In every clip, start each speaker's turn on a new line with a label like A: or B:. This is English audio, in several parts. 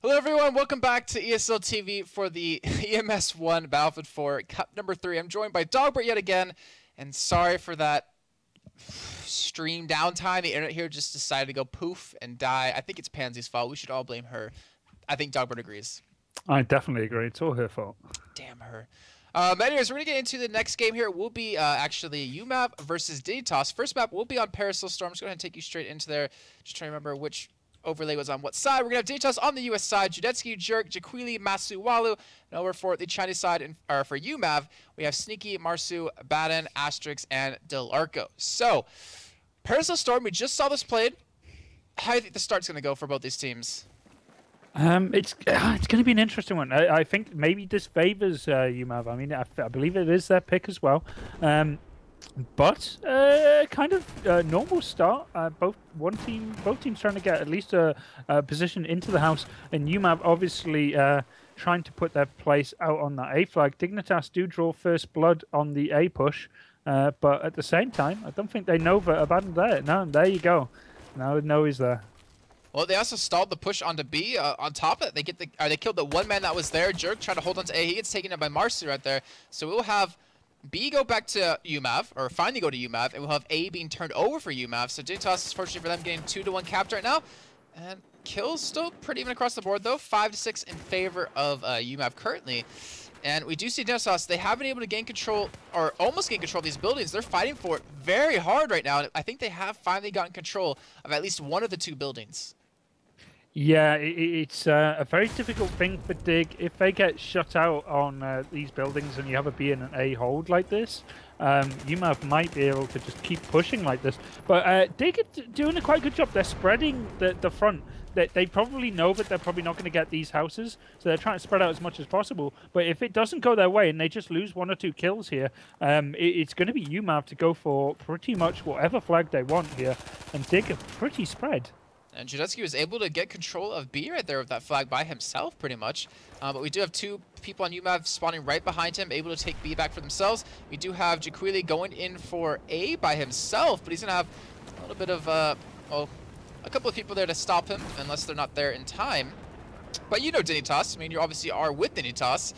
A: Hello everyone, welcome back to ESL TV for the EMS 1 Battlefield 4 Cup number 3. I'm joined by Dawnbreaker yet again, and sorry for that stream downtime. The internet here just decided to go poof and die. I think it's Pansy's fault. We should all blame her. I think Dawnbreaker agrees.
B: I definitely agree. It's all her fault.
A: Damn her. Anyways, we're going to get into the next game here. It will be actually uMAV versus Dignitas. First map will be on Parasol Storm. I'm just going to take you straight into there. Just trying to remember which overlay was on what side. We're going to have Dignitas on the US side, Judetsky, Jerk, Jaquili, Masu, Walu. And over for the Chinese side, for uMAV, we have Sneaky, Marsu, Baden, Asterix, and Delarco. So, Parasol Storm, we just saw this played. How do you think the start's going to go for both these teams?
B: It's going to be an interesting one. I think maybe this favors uMAV. I mean, I believe it is their pick as well. But kind of normal start. Both teams trying to get at least a position into the house, and uMAV obviously trying to put their place out on that A flag. Dignitas do draw first blood on the A push, but at the same time, I don't think they know that Abaddon there. No, there you go. Now no he's there.
A: Well, they also stalled the push onto B. On top of it, they killed the one man that was there. Jerk tried to hold on to A. He gets taken up by Marcy right there. So we'll have B go back to uMAV, or finally go to uMAV, and we'll have A being turned over for uMAV. So Dignitas, fortunately for them, getting 2-1 capped right now. And kills still pretty even across the board, though. 5-6 in favor of uMAV currently. And we do see Dignitas, they have been able to gain control, or almost gain control of these buildings. They're fighting for it very hard right now. And I think they have finally gotten control of at least one of the two buildings.
B: Yeah, it's a very difficult thing for Dig. If they get shut out on these buildings and you have a B and an A hold like this, uMAV might be able to just keep pushing like this. But Dig are doing a quite good job. They're spreading the front. They probably know that they're probably not going to get these houses, so they're trying to spread out as much as possible. But if it doesn't go their way and they just lose 1 or 2 kills here, it's going to be uMAV to go for pretty much whatever flag they want here. And Dig are pretty spread.
A: And Judetsky was able to get control of B right there with that flag by himself, pretty much. But we do have 2 people on uMAV spawning right behind him, able to take B back for themselves. We do have Jaquili going in for A by himself, but he's going to have a little bit of, well, a couple of people there to stop him, unless they're not there in time. But you know Dignitas. I mean, you obviously are with Dignitas.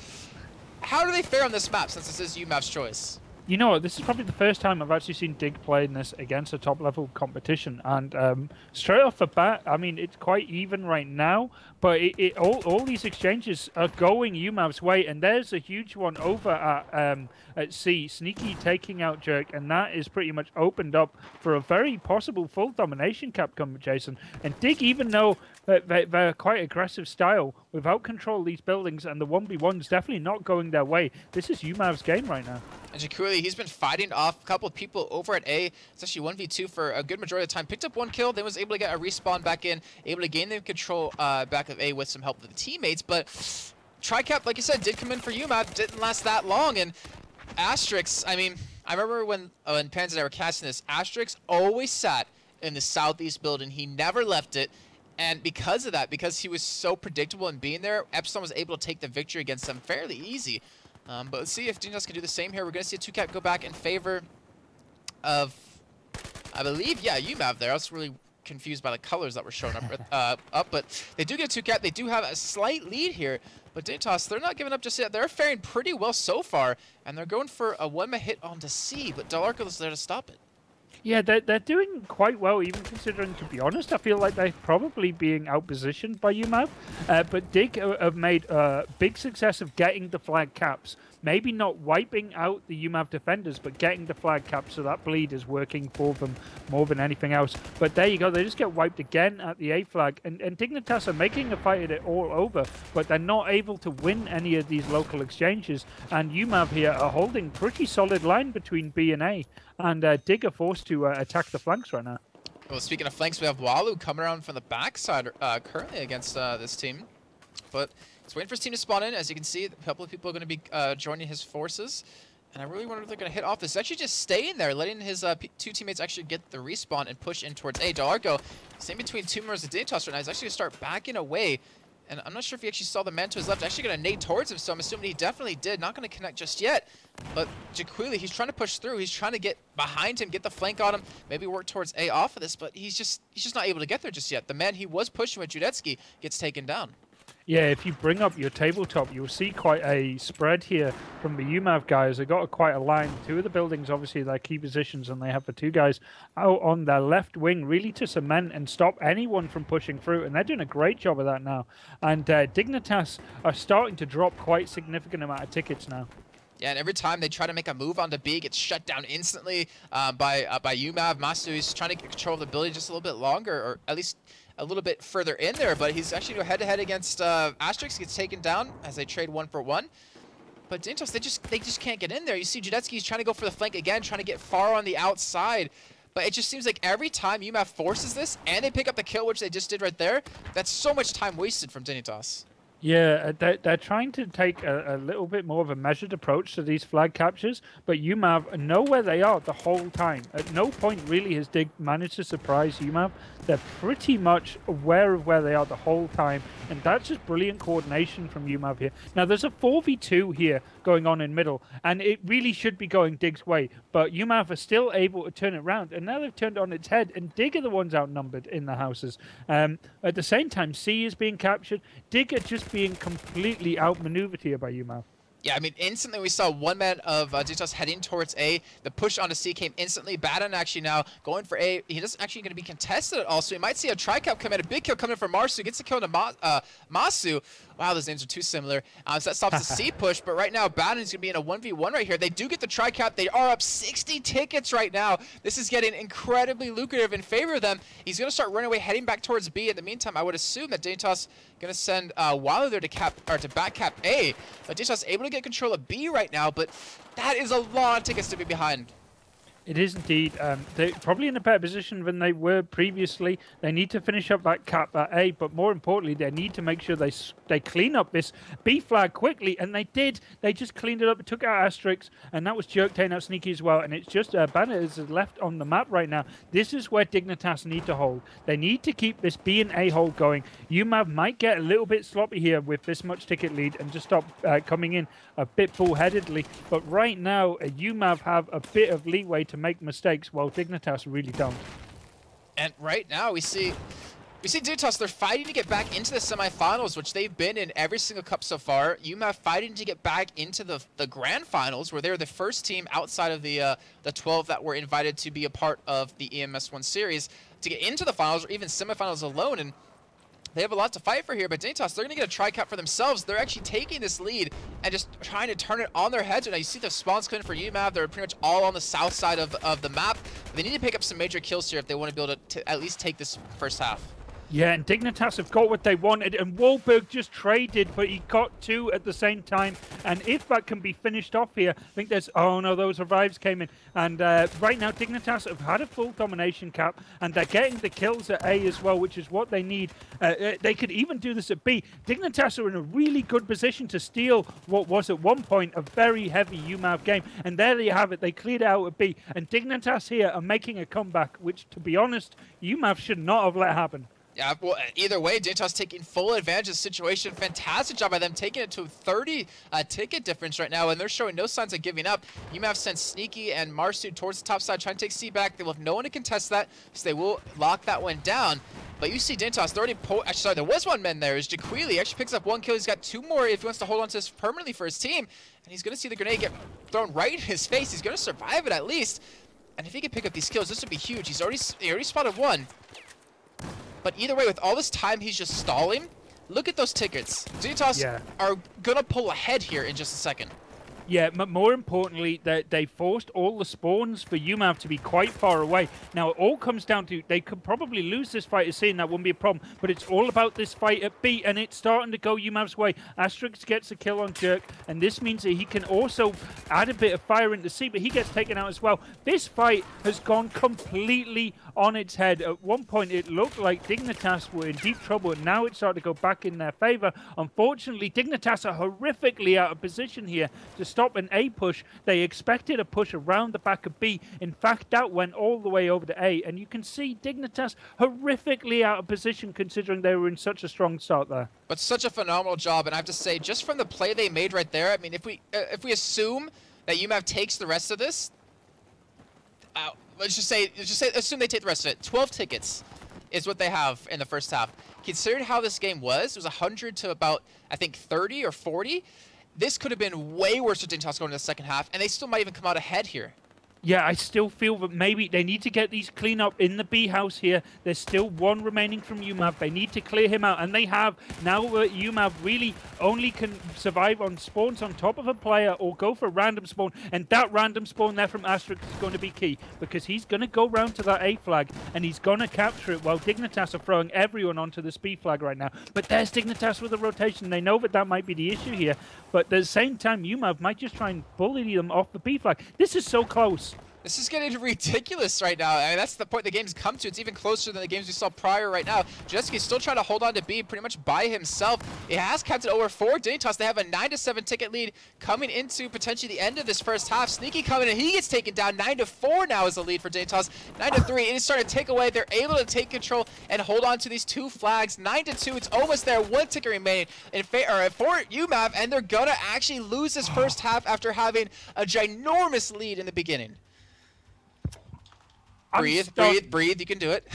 A: How do they fare on this map, since this is uMAV's choice?
B: You know what, this is probably the first time I've actually seen Dig playing this against a top-level competition, and straight off the bat, I mean, it's quite even right now, but all these exchanges are going uMAV's way, and there's a huge one over at C, Sneaky taking out Jerk, and that is pretty much opened up for a very possible full domination cap coming, Jason. And Dig, even though they're quite aggressive style, without control of these buildings, and the 1v1's definitely not going their way, this is uMAV's game right now.
A: And Jaquili, he's been fighting off a couple of people over at A. It's actually 1v2 for a good majority of the time. Picked up 1 kill, then was able to get a respawn back in, able to gain the control back of A with some help of the teammates. But Tricap, like you said, did come in for uMAV, didn't last that long. And Asterix, I mean, I remember when Pans and I were casting this, Asterix always sat in the southeast building. He never left it. And because of that, because he was so predictable in being there, Epsilon was able to take the victory against them fairly easy. But let's see if Dignitas can do the same here. We're going to see a 2-cap go back in favor of, I believe, yeah, uMAV there. I was really confused by the colors that were showing up. But they do get a 2-cap. They do have a slight lead here. But Dignitas, they're not giving up just yet. They're faring pretty well so far. And they're going for a 1-man hit onto C. But Delarco is there to stop it.
B: Yeah, they're doing quite well, even considering, to be honest, I feel like they're probably being outpositioned by uMAV. But Dig have made a big success of getting the flag caps. Maybe not wiping out the uMAV defenders, but getting the flag caps, so that bleed is working for them more than anything else. But there you go, they just get wiped again at the A flag. And Dignitas are making a fight at it all over, but they're not able to win any of these local exchanges. And uMAV here are holding pretty solid line between B and A. And Dig are forced to attack the flanks right now.
A: Well, speaking of flanks, we have Walu coming around from the backside currently against this team. But he's waiting for his team to spawn in. As you can see, a couple of people are going to be joining his forces. And I really wonder if they're going to hit off this. Actually just staying there, letting his 2 teammates actually get the respawn and push in towards A. Delarco, staying between 2 members of Dignitas right now. He's actually going to start backing away. And I'm not sure if he actually saw the man to his left. Actually going to nade towards him, so I'm assuming he definitely did. Not going to connect just yet. But Jaquili, he's trying to push through. He's trying to get behind him, get the flank on him, maybe work towards A off of this. But he's just not able to get there just yet. The man he was pushing with Judetsky gets taken down.
B: Yeah, if you bring up your tabletop, you'll see quite a spread here from the uMAV guys. They got quite a line. Two of the buildings, obviously, their key positions, and they have the two guys out on their left wing, really to cement and stop anyone from pushing through. And they're doing a great job of that now. And Dignitas are starting to drop quite significant amount of tickets now.
A: Yeah, and every time they try to make a move on the B, it gets shut down instantly by uMAV. Masu is trying to get control of the building just a little bit longer, or at least a little bit further in there, but he's actually head-to-head against Asterix, gets taken down as they trade 1-for-1. But Dignitas, they just can't get in there. You see Judetsky's trying to go for the flank again, trying to get far on the outside. But it just seems like every time uMAV forces this, and they pick up the kill, which they just did right there, that's so much time wasted from Dignitas.
B: Yeah, they're trying to take a little bit more of a measured approach to these flag captures, but uMAV know where they are the whole time. At no point really has Dig managed to surprise uMAV. They're pretty much aware of where they are the whole time, and that's just brilliant coordination from uMAV here. Now, there's a 4v2 here going on in middle, and it really should be going Dig's way, but uMAV are still able to turn it around, and now they've turned it on its head, and Dig are the ones outnumbered in the houses. At the same time, C is being captured. Dig are just being completely outmaneuvered here by uMAV.
A: Yeah, I mean, instantly we saw one man of Dignitas heading towards A. The push onto C came instantly. Baden actually now going for A. He doesn't actually going to be contested at all, so we might see a tri-cap come in. A big kill coming from Marsu. Gets a kill into Masu. Wow, those names are too similar. So that stops the C push, but right now Baden is going to be in a 1v1 right here. They do get the tri-cap. They are up 60 tickets right now. This is getting incredibly lucrative in favor of them. He's going to start running away, heading back towards B. In the meantime, I would assume that Dignitas going to send Wilder there to back cap A. But Dignitas able to get control of B right now, but that is a lot of tickets to be behind.
B: It is indeed. They're probably in a better position than they were previously. They need to finish up that cap at A, but more importantly, they need to make sure they clean up this B flag quickly, and they did. They just cleaned it up, took out Asterix, and that was Jerk taking out Sneaky as well. And it's just Banner is left on the map right now. This is where Dignitas need to hold. They need to keep this B and A hold going. uMAV might get a little bit sloppy here with this much ticket lead and just stop coming in a bit bullheadedly. But right now, uMAV have a bit of leeway to make mistakes, while Dignitas really don't.
A: And right now we see Dignitas, they're fighting to get back into the semifinals, which they've been in every single cup so far. uMAV fighting to get back into the grand finals, where they're the first team outside of the 12 that were invited to be a part of the EMS 1 series to get into the finals or even semifinals alone. And they have a lot to fight for here, but Dignitas, they're going to get a tri-cap for themselves. They're actually taking this lead and just trying to turn it on their heads. And now you see the spawns coming for uMAV. They're pretty much all on the south side of the map. They need to pick up some major kills here if they want to be able to at least take this first half.
B: Yeah, and Dignitas have got what they wanted, and Wahlberg just traded, but he got two at the same time. And if that can be finished off here, I think there's... Oh, no, those revives came in. And right now, Dignitas have had a full domination cap, and they're getting the kills at A as well, which is what they need. They could even do this at B. Dignitas are in a really good position to steal what was at one point a very heavy uMAV game. And there you have it. They cleared it out at B. And Dignitas here are making a comeback, which, to be honest, uMAV should not have let happen.
A: Yeah, well, either way, Dignitas taking full advantage of the situation. Fantastic job by them, taking it to a 30 ticket difference right now, and they're showing no signs of giving up. uMAV sends Sneaky and Marsu towards the top side, trying to take C back. They will have no one to contest that, so they will lock that one down. But you see Dignitas, they're already... Actually, sorry, there was one man there. Is Jaquili actually picks up one kill. He's got two more if he wants to hold on to this permanently for his team. And he's going to see the grenade get thrown right in his face. He's going to survive it at least. And if he can pick up these kills, this would be huge. He already spotted one. But either way, with all this time he's just stalling, look at those tickets. Dignitas are going to pull ahead here in just a second.
B: Yeah, but more importantly, they forced all the spawns for uMAV to be quite far away. Now, it all comes down to they could probably lose this fight at C, and that wouldn't be a problem. But it's all about this fight at B, and it's starting to go uMAV's way. Asterix gets a kill on Jerk, and this means that he can also add a bit of fire into C, but he gets taken out as well. This fight has gone completely on its head. At one point, it looked like Dignitas were in deep trouble, and now it's starting to go back in their favor. Unfortunately, Dignitas are horrifically out of position here to stop an A push. They expected a push around the back of B. In fact, that went all the way over to A, and you can see Dignitas horrifically out of position considering they were in such a strong start there.
A: But such a phenomenal job, and I have to say, just from the play they made right there, I mean, if we assume that uMAV takes the rest of this, assume they take the rest of it. 12 tickets is what they have in the first half. considering how this game was, it was 100 to about, I think, 30 or 40. This could have been way worse for Dignitas going into the second half, and they still might even come out ahead here.
B: Yeah, I still feel that maybe they need to get these clean up in the B house here. There's still one remaining from uMAV. They need to clear him out, and they have. Now uMAV really only can survive on spawns on top of a player or go for a random spawn, and that random spawn there from Asterix is going to be key because he's going to go round to that A flag and he's going to capture it while Dignitas are throwing everyone onto this B flag right now. But there's Dignitas with a rotation. They know that that might be the issue here, but at the same time, uMAV might just try and bully them off the B flag. This is so close.
A: This is getting ridiculous right now. I mean, that's the point the game's come to. It's even closer than the games we saw prior right now. Jeski's still trying to hold on to B pretty much by himself. It has kept it over for Dignitas. They have a 9-7 ticket lead coming into potentially the end of this first half. Sneaky coming in. He gets taken down. 9-4 now is the lead for Dignitas. 9-3. And it's starting to take away. They're able to take control and hold on to these 2 flags. 9-2. It's almost there. 1 ticket remaining for uMAV. And they're going to actually lose this first half after having a ginormous lead in the beginning. Breathe, you can do it.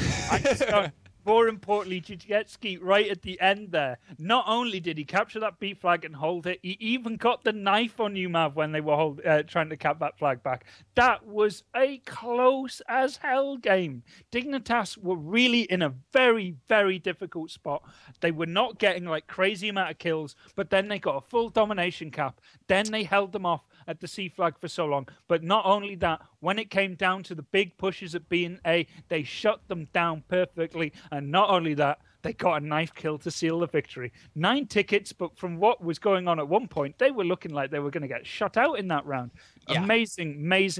B: More importantly, Jeski right at the end there, not only did he capture that B flag and hold it, he even got the knife on uMAV when they were trying to cap that flag back. That was a close as hell game. Dignitas were really in a very, very difficult spot. They were not getting like crazy amount of kills, but then they got a full domination cap. Then they held them off at the C flag for so long. But not only that, when it came down to the big pushes at B and A, they shut them down perfectly. And not only that, they got a knife kill to seal the victory. 9 tickets, but from what was going on at one point, they were looking like they were going to get shut out in that round. Yeah. Amazing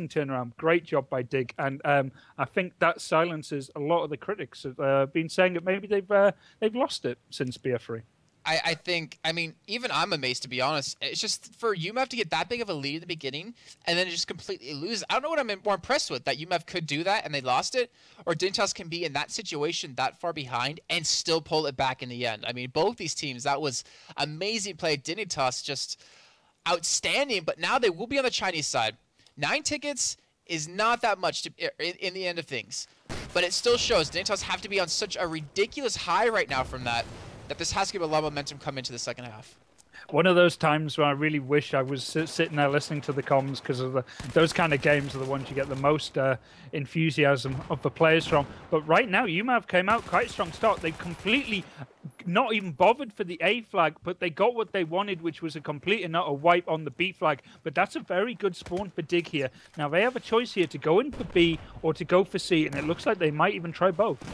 B: turnaround. Great job by Dig. And I think that silences a lot of the critics who have been saying that maybe they've lost it since BF3.
A: I think, I mean, even I'm amazed, to be honest. It's just for uMAV to get that big of a lead at the beginning and then just completely lose. I don't know what I'm more impressed with, that uMAV could do that and they lost it, or Dignitas can be in that situation that far behind and still pull it back in the end. I mean, both these teams, that was amazing play. Dignitas just outstanding, but now they will be on the Chinese side. 9 tickets is not that much in the end of things, but it still shows Dignitas have to be on such a ridiculous high right now from that this has to give a lot of momentum come into the second half.
B: One of those times where I really wish I was sitting there listening to the comms, because of those kind of games are the ones you get the most enthusiasm of the players from. But right now, uMAV came out quite a strong start. They completely not even bothered for the A flag, but they got what they wanted, which was a complete and utter wipe on the B flag. But that's a very good spawn for Dig here. Now, they have a choice here to go in for B or to go for C, and it looks like they might even try both.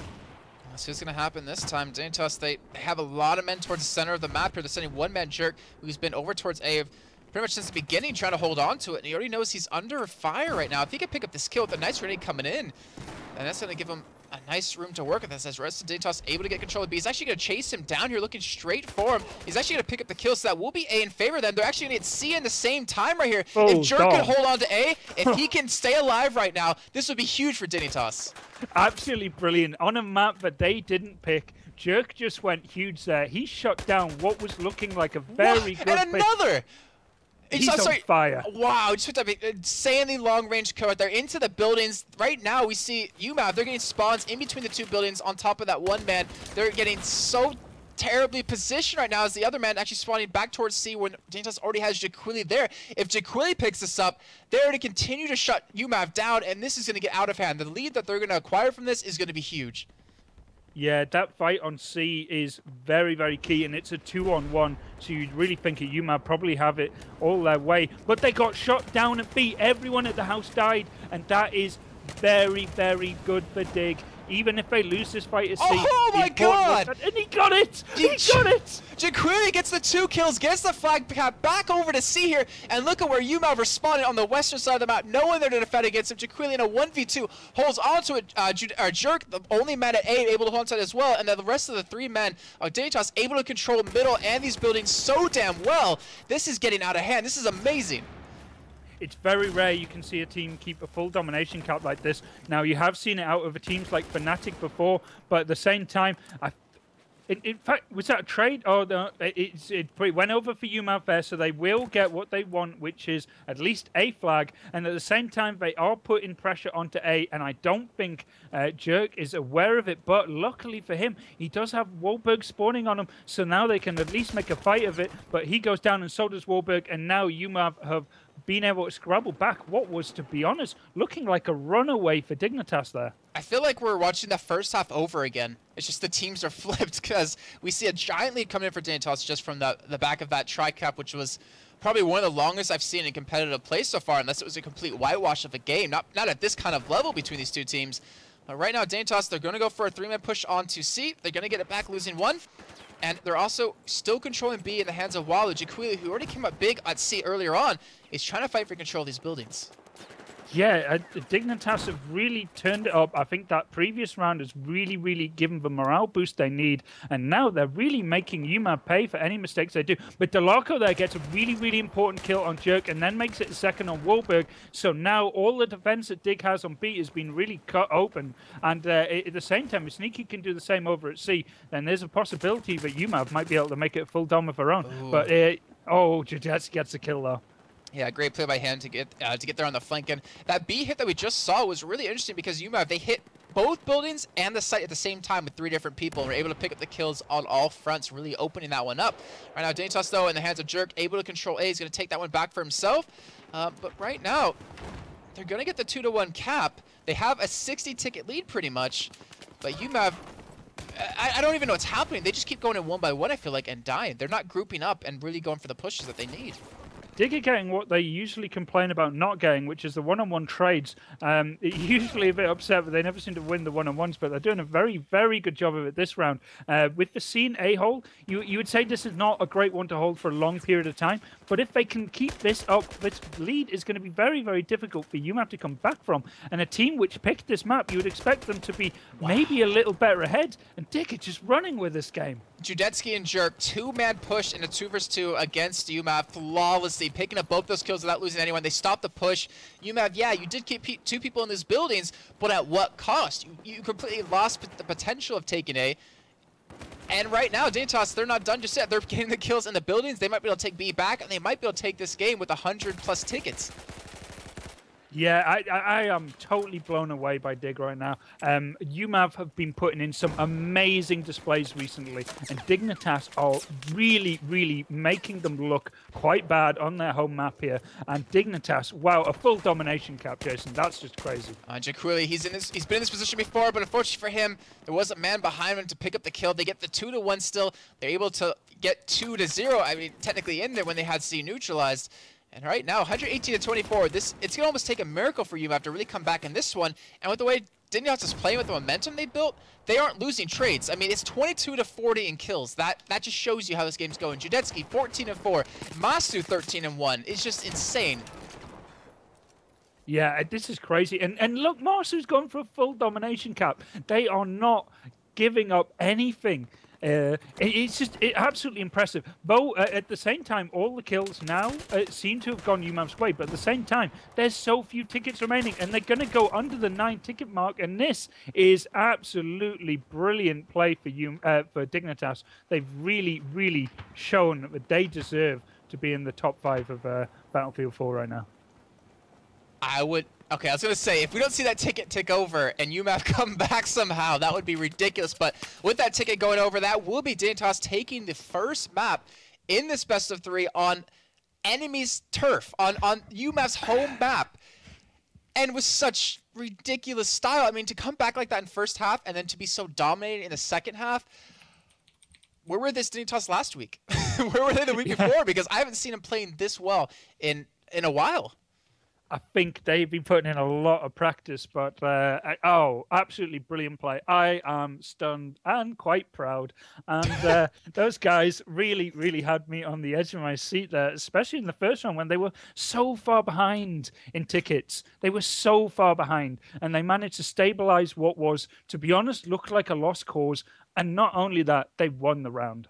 A: So what's going to happen this time? Dignitas, they have a lot of men towards the center of the map here. They're sending one man Jerk, who's been over towards A pretty much since the beginning, trying to hold on to it. And he already knows he's under fire right now. If he can pick up this kill with a nice grenade coming in, and that's going to give him a nice room to work with. As rest of Dignitas able to get control of B. He's actually going to chase him down here, looking straight for him. He's actually going to pick up the kill, so that will be A in favor of them. They're actually going to get C in the same time right here. If Jerk can hold on to A, if he can stay alive right now, this would be huge for Dignitas.
B: Absolutely brilliant. On a map that they didn't pick, Jerk just went huge there. He shut down what was looking like a very good
A: and another!
B: He's on fire.
A: Wow, just put that insanely long-range kill right there into the buildings. Right now, we see uMAV. They're getting spawns in between the 2 buildings on top of that one man. They're getting so terribly positioned right now as the other man actually spawning back towards C when Dignitas already has Jaquili there. If Jaquili picks this up, they're going to continue to shut uMAV down, and this is going to get out of hand. The lead that they're going to acquire from this is going to be huge.
B: Yeah, that fight on C is very, very key, and it's a 2-on-1, so you'd really think that uMAV probably have it all their way. But they got shot down at B. Everyone at the house died, and that is very, very good for Dig. Even if they lose this fight at C.
A: Oh my god!
B: And he got it! He got it!
A: Jaquili gets the 2 kills, gets the flag cap back over to C here, and look at where uMAV responded on the western side of the map. No one there to defend against him. Jaquili in a 1v2 holds onto it. Jerk, the only man at A, able to hold onto it as well, and then the rest of the 3 men of Dignitas able to control middle and these buildings so damn well. This is getting out of hand. This is amazing.
B: It's very rare you can see a team keep a full domination cap like this. Now, you have seen it out of teams like Fnatic before, but at the same time, In fact, was that a trade? Oh, no, it went over for uMAV there, so they will get what they want, which is at least a flag. And at the same time, they are putting pressure onto A, and I don't think Jerk is aware of it. But luckily for him, he does have Wahlberg spawning on him, so now they can at least make a fight of it. But he goes down, and so does Wahlberg, and now uMAV have been able to scrabble back what was, to be honest, looking like a runaway for Dignitas there.
A: I feel like we're watching the first half over again. It's just the teams are flipped because we see a giant lead coming in for Dignitas just from the back of that tri-cap, which was probably one of the longest I've seen in competitive play so far, unless it was a complete whitewash of a game. Not at this kind of level between these two teams. But right now, Dignitas, they're going to go for a 3-man push onto C. They're going to get it back, losing 1. And they're also still controlling B in the hands of Walu. Jaquili, who already came up big at C earlier on, is trying to fight for control of these buildings.
B: Yeah, Dignitas have really turned it up. I think that previous round has really, really given the morale boost they need. And now they're really making uMAV pay for any mistakes they do. But Delarco there gets a really, really important kill on Jerk and then makes it a second on Wahlberg. So now all the defense that Dig has on B has been really cut open. And at the same time, if Sneaky can do the same over at C, then there's a possibility that uMAV might be able to make it a full dom of her own. Ooh. But, Judets gets a kill though.
A: Yeah, great play by him to get there on the flank. And that B hit that we just saw was really interesting because uMAV, they hit both buildings and the site at the same time with 3 different people and were able to pick up the kills on all fronts, really opening that one up. Right now, Dignitas, though, in the hands of Jerk, able to control A. He's going to take that one back for himself. But right now, they're going to get the 2-1 cap. They have a 60-ticket lead pretty much. But uMAV, I don't even know what's happening. They just keep going in 1 by 1, I feel like, and dying. They're not grouping up and really going for the pushes that they need.
B: Dig are getting what they usually complain about not getting, which is the one-on-one trades. Usually a bit upset, but they never seem to win the one-on-ones, but they're doing a very, very good job of it this round. With the scene A-hole, you would say this is not a great one to hold for a long period of time, but if they can keep this up, this lead is going to be very, very difficult for uMAV to come back from. And a team which picked this map, you would expect them to be maybe a little better ahead, and Dig are just running with this game.
A: Judetsky and Jerk, 2-man push in a 2-versus-2 against uMAV flawlessly, picking up both those kills without losing anyone. They stopped the push. uMAV, yeah, you did keep 2 people in these buildings, but at what cost? You completely lost the potential of taking A. And right now, Dignitas, they're not done just yet. They're getting the kills in the buildings. They might be able to take B back, and they might be able to take this game with 100+ tickets.
B: Yeah, I am totally blown away by Dig right now. uMAV have been putting in some amazing displays recently, and Dignitas are really, really making them look quite bad on their home map here. And Dignitas, wow, a full domination cap, Jason. That's just crazy.
A: Jaquili, he's been in this position before, but unfortunately for him, there was a man behind him to pick up the kill. They get the 2-1 still. They're able to get 2-0. I mean, technically in there when they had C neutralized. And right now, 118-24. It's gonna almost take a miracle for uMAV to really come back in this one. And with the way Dignitas is playing with the momentum they built, they aren't losing trades. I mean, it's 22-40 in kills. That just shows you how this game's going. Judetsky 14-4, Masu 13-1. It's just insane.
B: Yeah, this is crazy. And look, Masu's gone for a full domination cap. They are not giving up anything. It's just absolutely impressive. Though at the same time, all the kills now seem to have gone uMAV's way, but at the same time, there's so few tickets remaining, and they're going to go under the 9-ticket mark. And this is absolutely brilliant play for Dignitas. They've really, really shown that they deserve to be in the top 5 of Battlefield 4 right now.
A: Okay, I was going to say, if we don't see that ticket tick over and uMAV come back somehow, that would be ridiculous. But with that ticket going over, that will be Dignitas taking the first map in this best-of-3 on enemy's turf, on uMAV's home map. And with such ridiculous style, I mean, to come back like that in first half and then to be so dominating in the second half, where were this Dignitas last week? Where were they the week before? Because I haven't seen them playing this well in a while.
B: I think they've been putting in a lot of practice, but absolutely brilliant play. I am stunned and quite proud. And those guys really, really had me on the edge of my seat there, especially in the first round when they were so far behind in tickets. They were so far behind, and they managed to stabilize what was, to be honest, looked like a lost cause. And not only that, they won the round.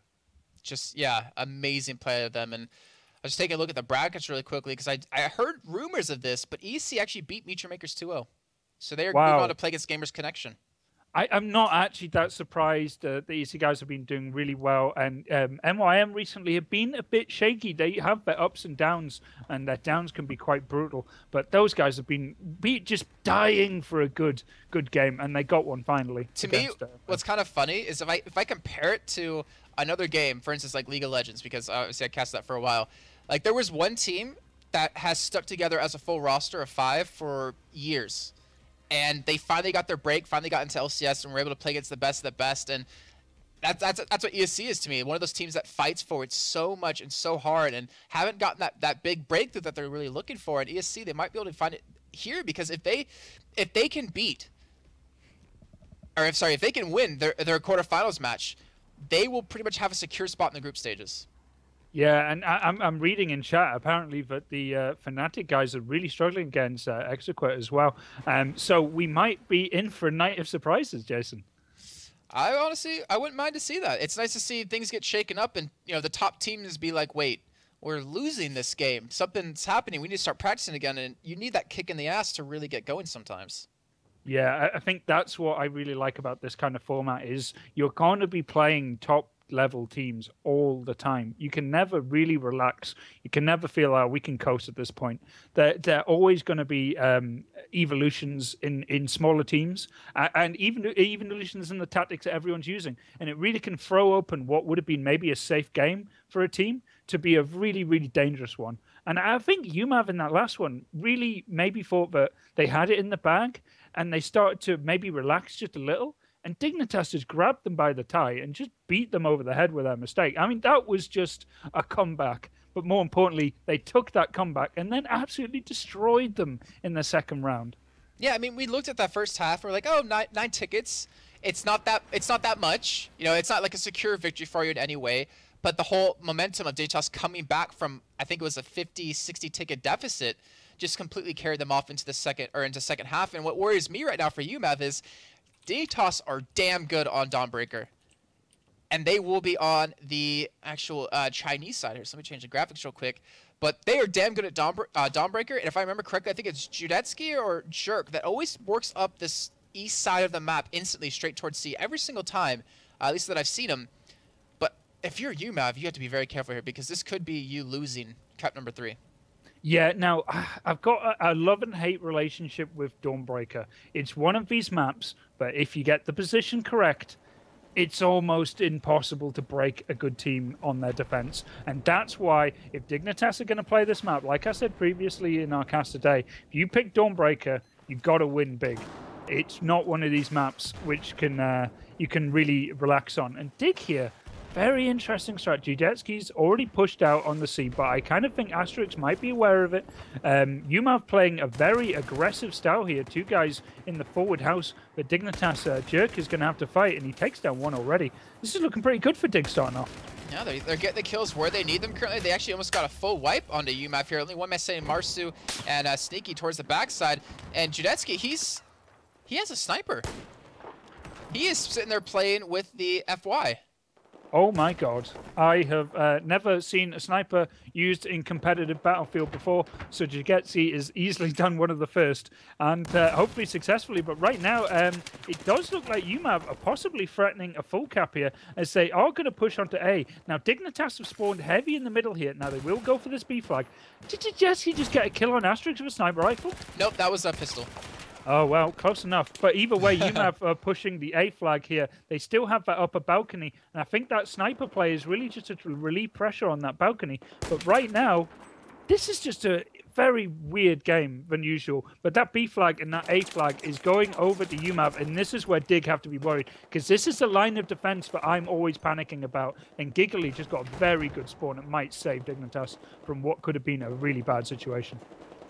A: Just, yeah, amazing play of them. And I'll just take a look at the brackets really quickly because I heard rumors of this, but EC actually beat Meteor Makers 2-0. So they're moving on to play against Gamers Connection.
B: I'm not actually that surprised. The EC guys have been doing really well, and MYM recently have been a bit shaky. They have their ups and downs, and their downs can be quite brutal. But those guys have been just dying for a good game, and they got one finally.
A: To me, what's kind of funny is if I compare it to another game, for instance, like League of Legends, because obviously I cast that for a while. Like there was one team that has stuck together as a full roster of 5 for years. And they finally got their break, finally got into LCS, and were able to play against the best of the best. And that's what ESC is to me. One of those teams that fights for it so much and so hard, and haven't gotten that big breakthrough that they're really looking for. And ESC, they might be able to find it here, because if they can beat, or if they can win their quarterfinals match, they will pretty much have a secure spot in the group stages.
B: Yeah, and I'm reading in chat apparently that the Fnatic guys are really struggling against Exequat as well. So we might be in for a night of surprises, Jason.
A: I wouldn't mind to see that. It's nice to see things get shaken up, and the top teams be like, wait, we're losing this game. Something's happening. We need to start practicing again, and you need that kick in the ass to really get going sometimes.
B: Yeah, I think that's what I really like about this kind of format is you're going to be playing top level teams all the time. You can never really relax. You can never feel, oh, we can coast at this point. There are always going to be evolutions in smaller teams, and even evolutions in the tactics that everyone's using. And it really can throw open what would have been maybe a safe game for a team to be a really, really dangerous one. And I think uMAV in that last one really maybe thought that they had it in the bag, and they started to maybe relax just a little. And Dignitas just grabbed them by the tie and just beat them over the head with their mistake. I mean, that was just a comeback. But more importantly, they took that comeback and then absolutely destroyed them in the second round.
A: Yeah, I mean, we looked at that first half. We're like, oh, nine tickets. It's not that much. It's not like a secure victory for you in any way. But the whole momentum of Dignitas coming back from, I think it was a 50, 60 ticket deficit, just completely carried them off into the second half. And what worries me right now for uMAV is Dignitas are damn good on Dawnbreaker, and they will be on the actual Chinese side here. So let me change the graphics real quick. But they are damn good at Dawnbreaker, and if I remember correctly, I think it's Judetsky or Jerk that always works up this east side of the map instantly straight towards C every single time, at least that I've seen him. But if you're uMAV, you have to be very careful here, because this could be you losing cap number 3.
B: Yeah, now, I've got a love and hate relationship with Dawnbreaker. It's one of these maps, but if you get the position correct, it's almost impossible to break a good team on their defense. And that's why, if Dignitas are going to play this map, like I said previously in our cast today, if you pick Dawnbreaker, you've got to win big. It's not one of these maps which you can really relax on. And Dig here, very interesting strategy. Jetsky's already pushed out on the C, but I kind of think Asterix might be aware of it. uMAV playing a very aggressive style here. 2 guys in the forward house, but Dignitas Jerk is going to have to fight, and he takes down 1 already. This is looking pretty good for Dig starting off.
A: Yeah, they're getting the kills where they need them currently. They actually almost got a full wipe onto uMAV here. Only one man saying Marsu and Sneaky towards the backside. And Judetsky, he has a sniper. He is sitting there playing with the FY.
B: Oh my god. I have never seen a sniper used in competitive Battlefield before, so Jagetsy is easily done one of the first, and hopefully successfully. But right now, it does look like uMAV are possibly threatening a full cap here, as they are going to push onto A. Now, Dignitas have spawned heavy in the middle here. Now, they will go for this B flag. Did Jagetsy just get a kill on Asterix with a sniper rifle?
A: Nope, that was a pistol.
B: Oh, well, close enough. But either way, uMAV are pushing the A flag here. They still have that upper balcony. And I think that sniper play is really just to relieve pressure on that balcony. But right now, this is just a very weird game than usual. But that B flag and that A flag is going over to uMAV. And this is where Dig have to be worried, because this is the line of defense that I'm always panicking about. And Giggly just got a very good spawn that might save Dignitas from what could have been a really bad situation.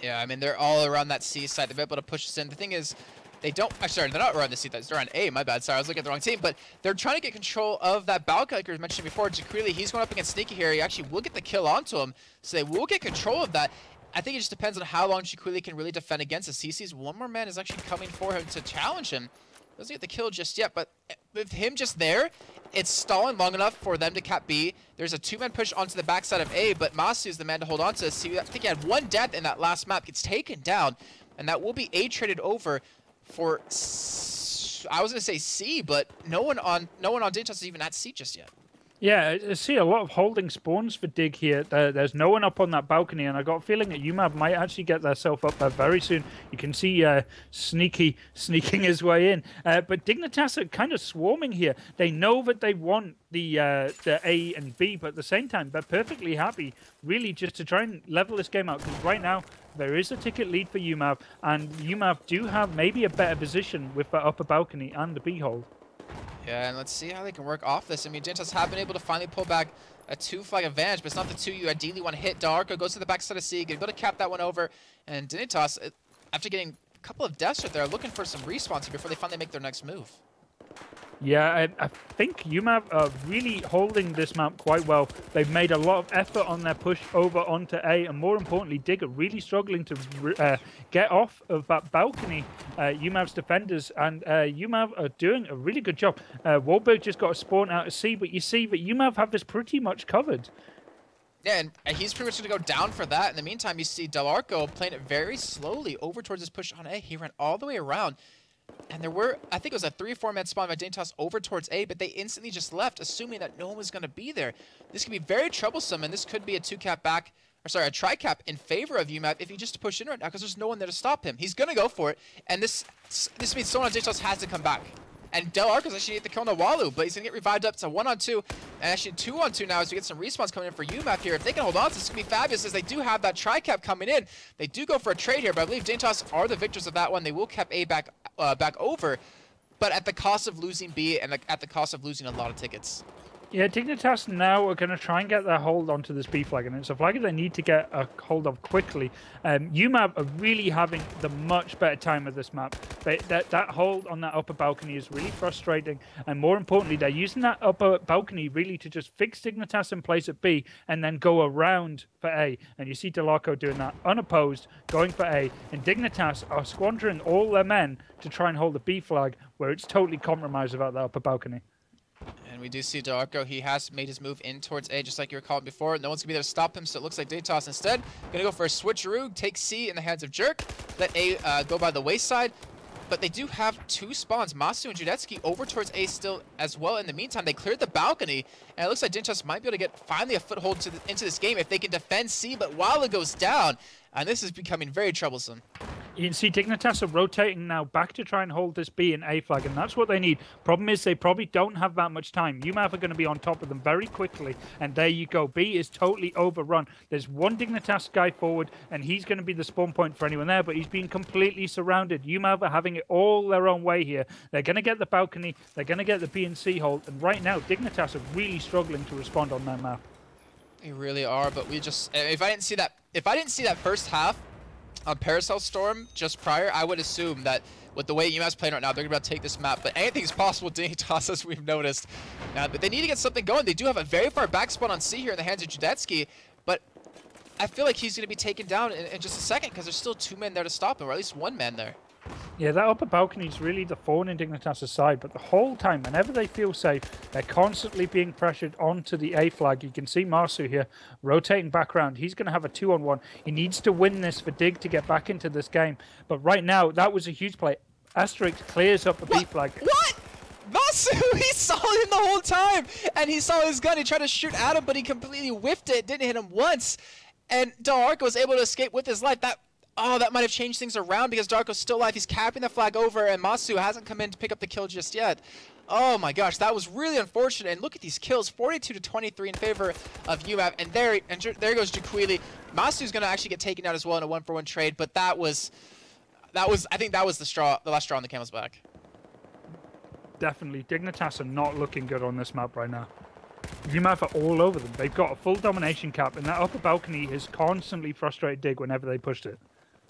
A: Yeah, I mean, they're all around that C side. They're able to push us in. The thing is, they don't... Sorry, they're not around the C side. They're on A, my bad. Sorry, I was looking at the wrong team. But they're trying to get control of that balcony, like we mentioned before. Jaquili, he's going up against Sneaky here. He actually will get the kill onto him. So they will get control of that. I think it just depends on how long Jaquili can really defend against the CCs. One more man is actually coming for him to challenge him. Doesn't get the kill just yet, but with him just there, it's stalling long enough for them to cap B. There's a 2-man push onto the backside of A, but Masu is the man to hold on to. See, I think he had 1 death in that last map. Gets taken down, and that will be A traded over for I was gonna say C, but no one on Dignitas is even at C just yet.
B: Yeah, I see a lot of holding spawns for Dig here. There's no one up on that balcony, and I got a feeling that uMAV might actually get themselves up there very soon. You can see Sneaking his way in. But Dignitas are kind of swarming here. They know that they want the A and B, but at the same time, they're perfectly happy, really, just to try and level this game out. Because right now, there is a ticket lead for uMAV, and uMAV do have maybe a better position with the upper balcony and the B hold.
A: Yeah, and let's see how they can work off this. I mean, Dignitas have been able to finally pull back a 2-flag advantage, but it's not the 2 you ideally want to hit. Darko goes to the backside of C, gonna be able to cap that one over, and Dignitas, after getting a couple of deaths right there, are looking for some respawns before they finally make their next move.
B: Yeah, I think uMAV are really holding this map quite well. They've made a lot of effort on their push over onto A, and more importantly, Dig are really struggling to get off of that balcony, uMAV's defenders, and uMAV are doing a really good job. Wahlberg just got a spawn out of C, but you see that uMAV have this pretty much covered.
A: Yeah, and he's pretty much going to go down for that. In the meantime, you see Delarco playing it very slowly over towards his push on A. He ran all the way around. And there were, I think it was a 3 or 4 man spawn by Dignitas over towards A, but they instantly just left, assuming that no one was going to be there. This could be very troublesome, and this could be a 2-cap back, or sorry, a tri-cap in favor of uMAV if he just push in right now, because there's no one there to stop him. He's going to go for it, and this means someone on Dignitas has to come back. And Delarco's actually get the kill on Nawalu, but he's going to get revived up to 1-on-2, and actually 2-on-2 now as we get some respawns coming in for uMAV here. If they can hold on to this, it's going to be fabulous, as they do have that tri-cap coming in. They do go for a trade here, but I believe Dignitas are the victors of that one. They will cap A back over, but at the cost of losing B and at the cost of losing a lot of tickets.
B: Yeah, Dignitas now are going to try and get their hold onto this B flag, and it's a flag that they need to get a hold of quickly. uMAV are really having the much better time of this map. That hold on that upper balcony is really frustrating, and more importantly, they're using that upper balcony really to just fix Dignitas in place at B and then go around for A. And you see Delarco doing that unopposed, going for A, and Dignitas are squandering all their men to try and hold the B flag, where it's totally compromised about that upper balcony.
A: And we do see Darko. He has made his move in towards A, just like you were calling before. No one's going to be there to stop him, so it looks like Dignitas instead going to go for a switcheroo, take C in the hands of Jerk, let A go by the wayside. But they do have 2 spawns, Masu and Judetsky, over towards A still as well. In the meantime, they cleared the balcony, and it looks like Dignitas might be able to get finally a foothold into this game if they can defend C, but Walla goes down, and this is becoming very troublesome.
B: You can see Dignitas are rotating now back to try and hold this B and A flag, and that's what they need. Problem is they probably don't have that much time. uMAV are going to be on top of them very quickly, and there you go. B is totally overrun. There's one Dignitas guy forward, and he's going to be the spawn point for anyone there, but he's being completely surrounded. uMAV are having it all their own way here. They're going to get the balcony, they're going to get the B and C hold, and right now Dignitas are really struggling to respond on that map.
A: They really are, but we just, if I didn't see that first half on Parasol Storm just prior, I would assume that with the way uMAV's playing right now, they're going to be able to take this map. But anything's possible with Dignitas, as we've noticed. But they need to get something going. They do have a very far back spawn on C here in the hands of Judetsky, but I feel like he's going to be taken down in just a second because there's still 2 men there to stop him, or at least 1 man there.
B: Yeah, that upper balcony is really the thorn in Dignitas' side, but the whole time, whenever they feel safe, they're constantly being pressured onto the A flag. You can see Marsu here rotating back around. He's going to have a 2-on-1. He needs to win this for Dig to get back into this game. But right now, that was a huge play. Asterix clears up the B flag.
A: What? Masu, he saw him the whole time, and he saw his gun. He tried to shoot at him, but he completely whiffed it. Didn't hit him once, and Delarco was able to escape with his life. That might have changed things around because Darko's still alive. He's capping the flag over, and Masu hasn't come in to pick up the kill just yet. Oh my gosh, that was really unfortunate. And look at these kills, 42-23 in favor of uMAV. And there goes Jaquili. Masu's going to actually get taken out as well in a 1-for-1 trade, but I think that was the last straw on the camel's back.
B: Definitely. Dignitas are not looking good on this map right now. uMAV are all over them. They've got a full domination cap, and that upper balcony has constantly frustrated Dig whenever they pushed it.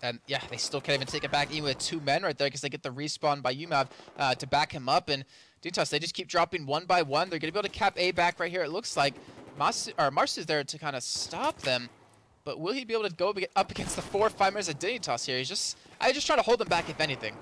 A: And yeah, they still can't even take it back, even with 2 men right there, because they get the respawn by uMAV to back him up. And Dignitas, they just keep dropping 1 by 1. They're going to be able to cap A back right here. It looks like Marsu's there to kind of stop them. But will he be able to go up against the 4 or 5 members of Dignitas here? I just try to hold them back, if anything.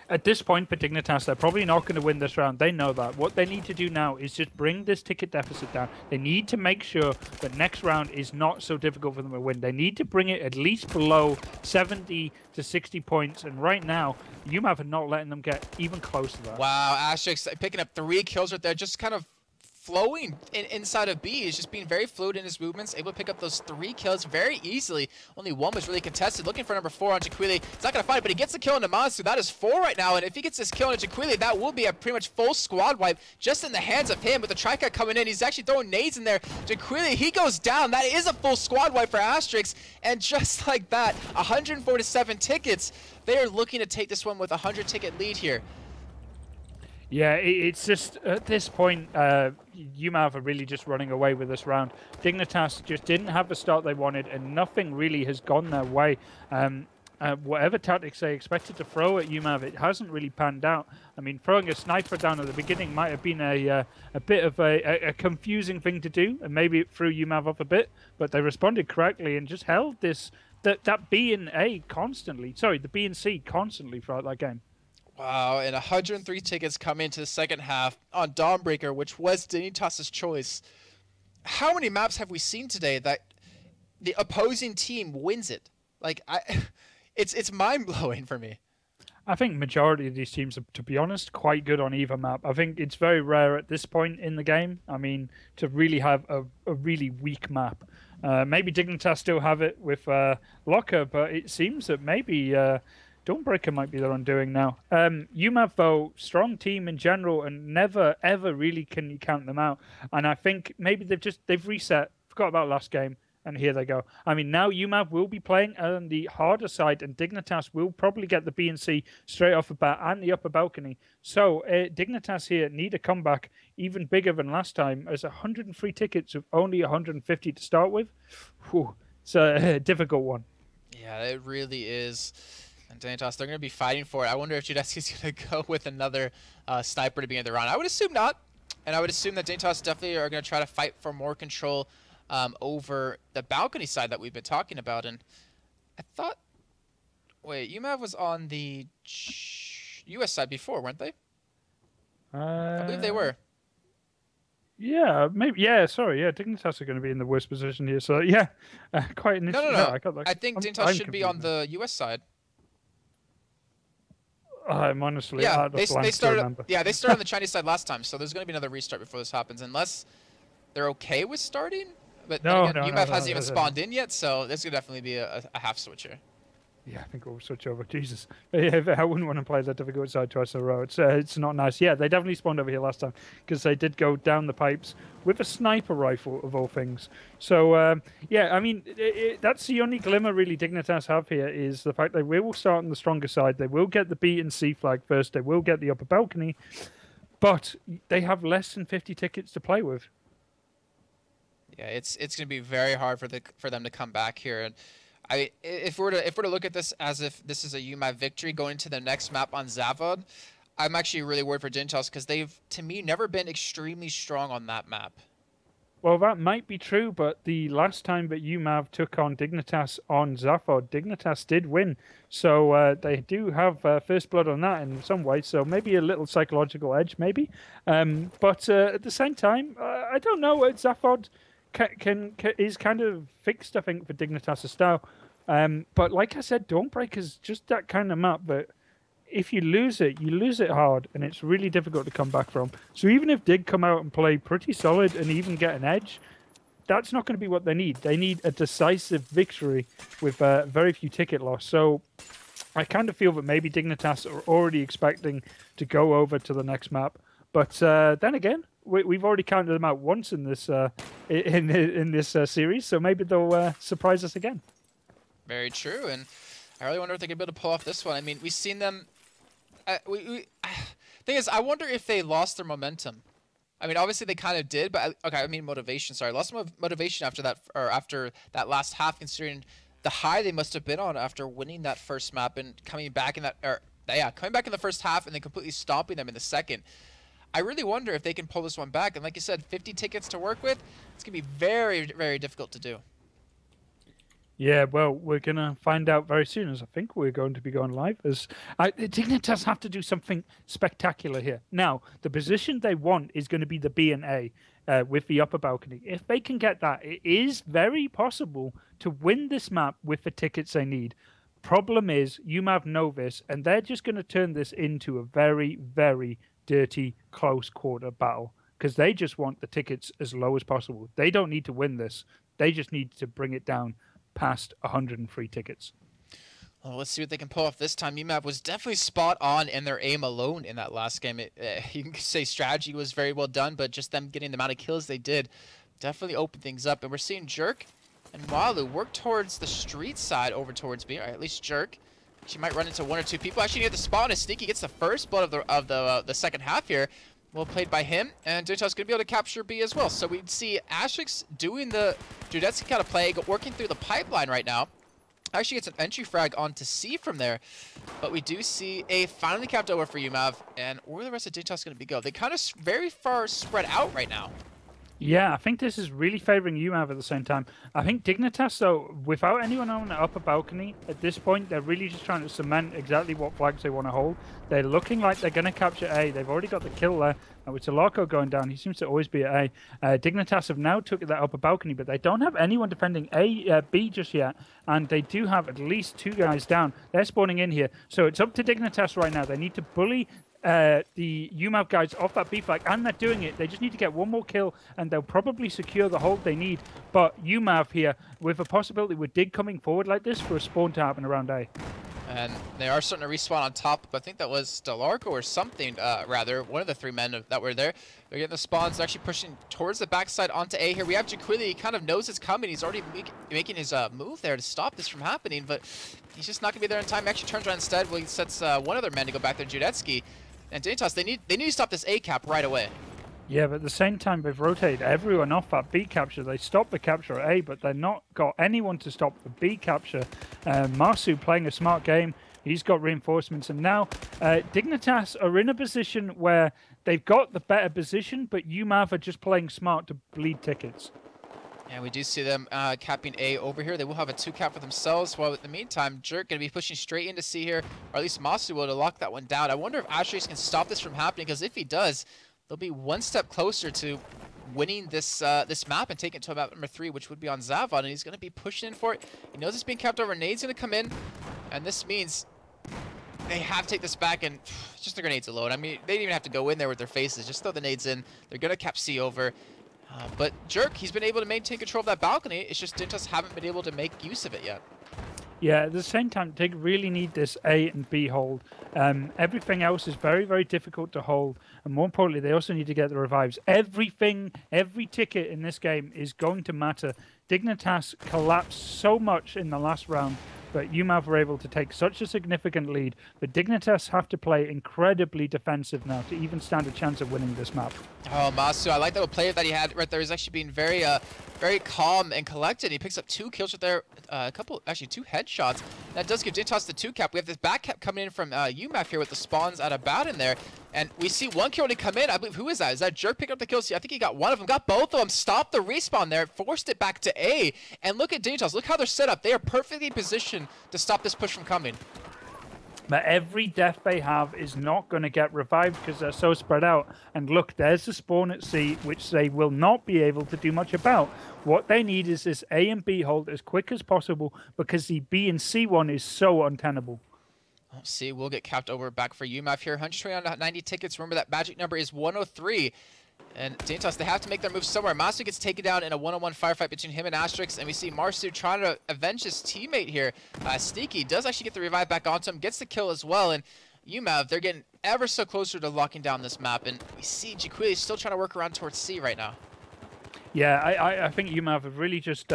B: At this point for Dignitas, they're probably not going to win this round. They know that. What they need to do now is just bring this ticket deficit down. They need to make sure that next round is not so difficult for them to win. They need to bring it at least below 70 to 60 points. And right now, uMAV are not letting them get even close to that.
A: Wow, Asterix picking up 3 kills right there, just kind of flowing inside of B. He's just being very fluid in his movements, able to pick up those 3 kills very easily. Only 1 was really contested. Looking for number 4 on Jaquili. He's not going to find it, but he gets the kill on Namazu. That is 4 right now, and if he gets this kill on Jaquili, that will be a pretty much full squad wipe just in the hands of him. With the Tricat coming in, he's actually throwing nades in there. Jaquili, he goes down. That is a full squad wipe for Asterix, and just like that, 147 tickets. They are looking to take this one with a 100-ticket lead here.
B: Yeah, it's just, at this point, uMAV are really just running away with this round. Dignitas just didn't have the start they wanted, and nothing really has gone their way. Whatever tactics they expected to throw at uMAV, it hasn't really panned out. I mean, throwing a sniper down at the beginning might have been a bit of a confusing thing to do, and maybe it threw uMAV off a bit, but they responded correctly and just held that B and A constantly. Sorry, the B and C constantly throughout that game.
A: Wow, and 103 tickets come into the second half on Dawnbreaker, which was Dignitas' choice. How many maps have we seen today that the opposing team wins it? Like, it's mind-blowing for me.
B: I think majority of these teams are, to be honest, quite good on either map. I think it's very rare at this point in the game, I mean, to really have a really weak map. Maybe Dignitas still have it with Locker, but it seems that maybe Dawnbreaker might be their undoing now. uMAV, though, strong team in general, and never, ever really can you count them out. And I think maybe they've reset, forgot about last game, and here they go. I mean, now uMAV will be playing on the harder side, and Dignitas will probably get the B and C straight off the bat and the upper balcony. So Dignitas here need a comeback even bigger than last time, as 103 tickets with only 150 to start with. Whew, it's a difficult one.
A: Yeah, it really is. And Dignitas, they're going to be fighting for it. I wonder if Judeski's going to go with another sniper to begin the round. I would assume not. And I would assume that Dignitas definitely are going to try to fight for more control over the balcony side that we've been talking about. And I thought, wait, uMAV was on the US side before, weren't they? I believe they were.
B: Yeah, maybe. Yeah, sorry. Yeah, Dignitas are going to be in the worst position here. So, yeah, quite an issue.
A: No. I think Dignitas should be on the US side.
B: I'm honestly out of blank to remember.
A: Yeah, they started on the Chinese side last time, so there's going to be another restart before this happens, unless they're okay with starting. But
B: no,
A: uMAV hasn't even spawned in yet, so this could definitely be a half switch here.
B: Yeah, I think we'll switch over. Jesus. Yeah, I wouldn't want to play that difficult side twice in a row. It's not nice. Yeah, they definitely spawned over here last time because they did go down the pipes with a sniper rifle, of all things. So, yeah, I mean, that's the only glimmer really Dignitas have here is the fact they will start on the stronger side. They will get the B and C flag first. They will get the upper balcony. But they have less than 50 tickets to play with.
A: Yeah, it's going to be very hard for them to come back here. And if we're to look at this as if this is a uMAV victory going to the next map on Zavod, I'm actually really worried for Dignitas because they've, to me, never been extremely strong on that map.
B: Well, that might be true, but the last time that uMAV took on Dignitas on Zavod, Dignitas did win. So they do have first blood on that in some way, so maybe a little psychological edge, maybe. But at the same time, I don't know. Zavod is kind of fixed, I think, for Dignitas' style. But like I said, Dawnbreaker is just that kind of map that if you lose it hard, and it's really difficult to come back from. So even if Dig come out and play pretty solid and even get an edge, that's not going to be what they need. They need a decisive victory with very few ticket loss. So I kind of feel that maybe Dignitas are already expecting to go over to the next map. But then again, we've already counted them out once in this in this series, so maybe they'll surprise us again.
A: Very true, and I really wonder if they could be able to pull off this one. I mean, we've seen them. Thing is, I wonder if they lost their momentum. I mean, obviously they kind of did, but I mean motivation. Sorry, lost motivation after that, or after that last half, considering the high they must have been on after winning that first map and coming back in that, coming back in the first half and then completely stomping them in the second. I really wonder if they can pull this one back. And like you said, 50 tickets to work with, it's going to be very, very difficult to do.
B: Yeah, well, we're going to find out very soon, as I think we're going to be going live. As Dignitas have to do something spectacular here. Now, the position they want is going to be the B and A with the upper balcony. If they can get that, it is very possible to win this map with the tickets they need. Problem is, uMAV know this, and they're just going to turn this into a very, very dirty close quarter battle because they just want the tickets as low as possible. They don't need to win this. They just need to bring it down past 103 tickets.
A: Well, let's see what they can pull off this time. uMAV was definitely spot on in their aim alone in that last game. You can say strategy was very well done, but just them getting the amount of kills they did definitely opened things up. And we're seeing Jerk and Walu work towards the street side over towards B, or at least Jerk. She might run into one or two people. Actually, near the spawn, as Sneaky gets the first blood of the second half here. Well played by him, and Dignitas is going to be able to capture B as well. So we see Astrix doing the Judetsky kind of play, working through the pipeline right now. Actually gets an entry frag onto C from there, but we do see A finally capped over for uMAV, and where the rest of Dignitas going to be go? They kind of very far spread out right now.
B: Yeah, I think this is really favouring uMAV at the same time. I think Dignitas, though, without anyone on the upper balcony, at this point, they're really just trying to cement exactly what flags they want to hold. They're looking like they're going to capture A. They've already got the kill there. With Talarko going down, he seems to always be at A. Dignitas have now took that upper balcony, but they don't have anyone defending B just yet. And they do have at least 2 guys down. They're spawning in here. So it's up to Dignitas right now. They need to bully the uMAV guys off that B flag, and they're doing it. They just need to get one more kill, and they'll probably secure the hold they need. But uMAV here, with a possibility with Dig coming forward like this for a spawn to happen around A.
A: And they are starting to respawn on top. I think that was Stelarco or something, rather. One of the 3 men that were there. They're getting the spawns. They're actually pushing towards the backside onto A here. We have Jaquili. He kind of knows it's coming. He's already making his move there to stop this from happening, but he's just not going to be there in time. He actually turns around instead. Well, he sets one other man to go back there, Judetsky. And Dignitas, they need to stop this A cap right away.
B: Yeah, but at the same time, they've rotated everyone off that B capture. They stopped the capture at A, but they've not got anyone to stop the B capture. Marsu playing a smart game. He's got reinforcements. And now Dignitas are in a position where they've got the better position, but uMAV are just playing smart to bleed tickets.
A: And we do see them capping A over here. They will have a 2 cap for themselves. While in the meantime, Jerk going to be pushing straight in to C here, or at least Masu will to lock that one down. I wonder if Astrix can stop this from happening, because if he does, they'll be one step closer to winning this this map and taking it to map number 3, which would be on Zavod, and he's going to be pushing in for it. He knows it's being capped over. Nade's going to come in, and this means they have to take this back, and just the grenades alone. I mean, they didn't even have to go in there with their faces. Just throw the nades in. They're going to cap C over. But Jerk, he's been able to maintain control of that balcony. It's just Dignitas haven't been able to make use of it yet.
B: Yeah, at the same time, they really need this A and B hold. Everything else is very, very difficult to hold. And more importantly, they also need to get the revives. Everything, every ticket in this game is going to matter. Dignitas collapsed so much in the last round, but uMAV were able to take such a significant lead. But Dignitas have to play incredibly defensive now to even stand a chance of winning this map.
A: Oh, Masu, I like that player that he had right there. He's actually being very very calm and collected. He picks up 2 kills with there, actually 2 headshots. That does give Dignitas the 2 cap. We have this back cap coming in from uMAV here with the spawns out about in there. And we see 1 kill to come in. I believe, who is that? Is that Jerk picking up the kills? I think he got one of them, got both of them, stopped the respawn there, forced it back to A. And look at Dignitas. Look how they're set up. They are perfectly positioned to stop this push from coming.
B: But every death they have is not going to get revived because they're so spread out. And look, there's the spawn at C, which they will not be able to do much about. What they need is this A and B hold as quick as possible because the B and C one is so untenable.
A: Let's see, we'll get capped over back for uMAV here. 120 on 90 tickets. Remember that magic number is 103. And Dignitas, they have to make their move somewhere. Masu gets taken down in a one-on-one firefight between him and Astrix, and we see Marsu trying to avenge his teammate here. Sneaky does actually get the revive back onto him, gets the kill as well, and uMAV, they're getting ever so closer to locking down this map, and we see Jaquili still trying to work around towards C right now.
B: Yeah, I think uMAV have really just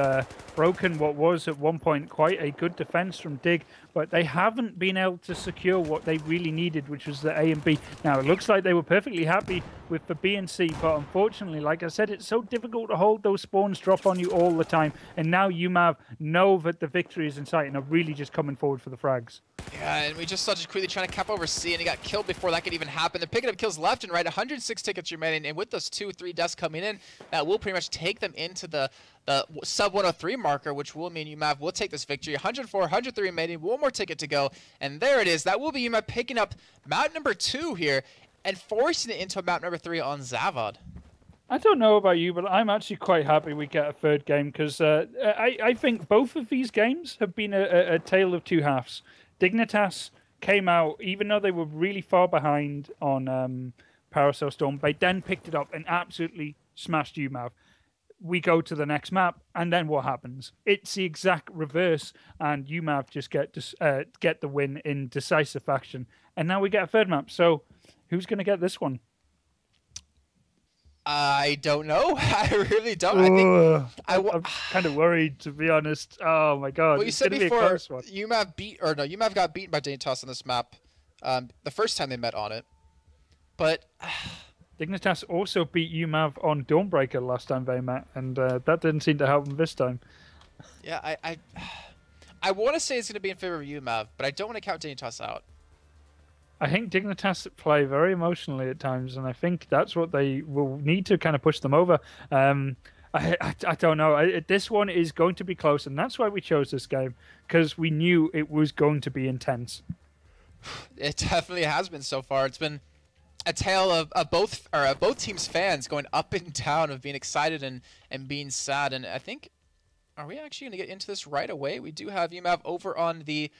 B: broken what was at one point quite a good defense from Dig, but they haven't been able to secure what they really needed, which was the A and B. Now, it looks like they were perfectly happy with the B and C, but unfortunately, like I said, it's so difficult to hold those spawns drop on you all the time. And now uMAV know that the victory is in sight and are really just coming forward for the frags.
A: Yeah, and we just saw Jaquili trying to cap over C, and he got killed before that could even happen. They're picking up kills left and right, 106 tickets remaining, and with those 2-3 deaths coming in, that will pretty much take them into the sub 103 marker, which will mean uMAV will take this victory. 104, 103 remaining, one more ticket to go, and there it is. That will be uMAV picking up map number 2 here and forcing it into map number 3 on Zavod.
B: I don't know about you, but I'm actually quite happy we get a third game because I think both of these games have been a tale of two halves. Dignitas came out, even though they were really far behind on Parasol Storm, they then picked it up and absolutely smashed uMAV. We go to the next map, and then what happens? It's the exact reverse, and uMAV just get the win in decisive fashion. And now we get a third map, so who's going to get this one?
A: I don't know. I really don't.
B: I'm kind of worried, to be honest. Oh my god!
A: Well, you said before uMAV got beaten by Dignitas on this map the first time they met on it, but
B: Dignitas also beat uMAV on Dawnbreaker last time they met, and that didn't seem to help them this time.
A: Yeah, I want to say it's going to be in favor of uMAV, but I don't want to count Dignitas out.
B: I think Dignitas play very emotionally at times, and I think that's what they will need to kind of push them over. I don't know. This one is going to be close, and that's why we chose this game, because we knew it was going to be intense.
A: It definitely has been so far. It's been a tale of both teams' fans going up and down, of being excited and being sad. And I think, are we actually going to get into this right away? We do have uMAV over on the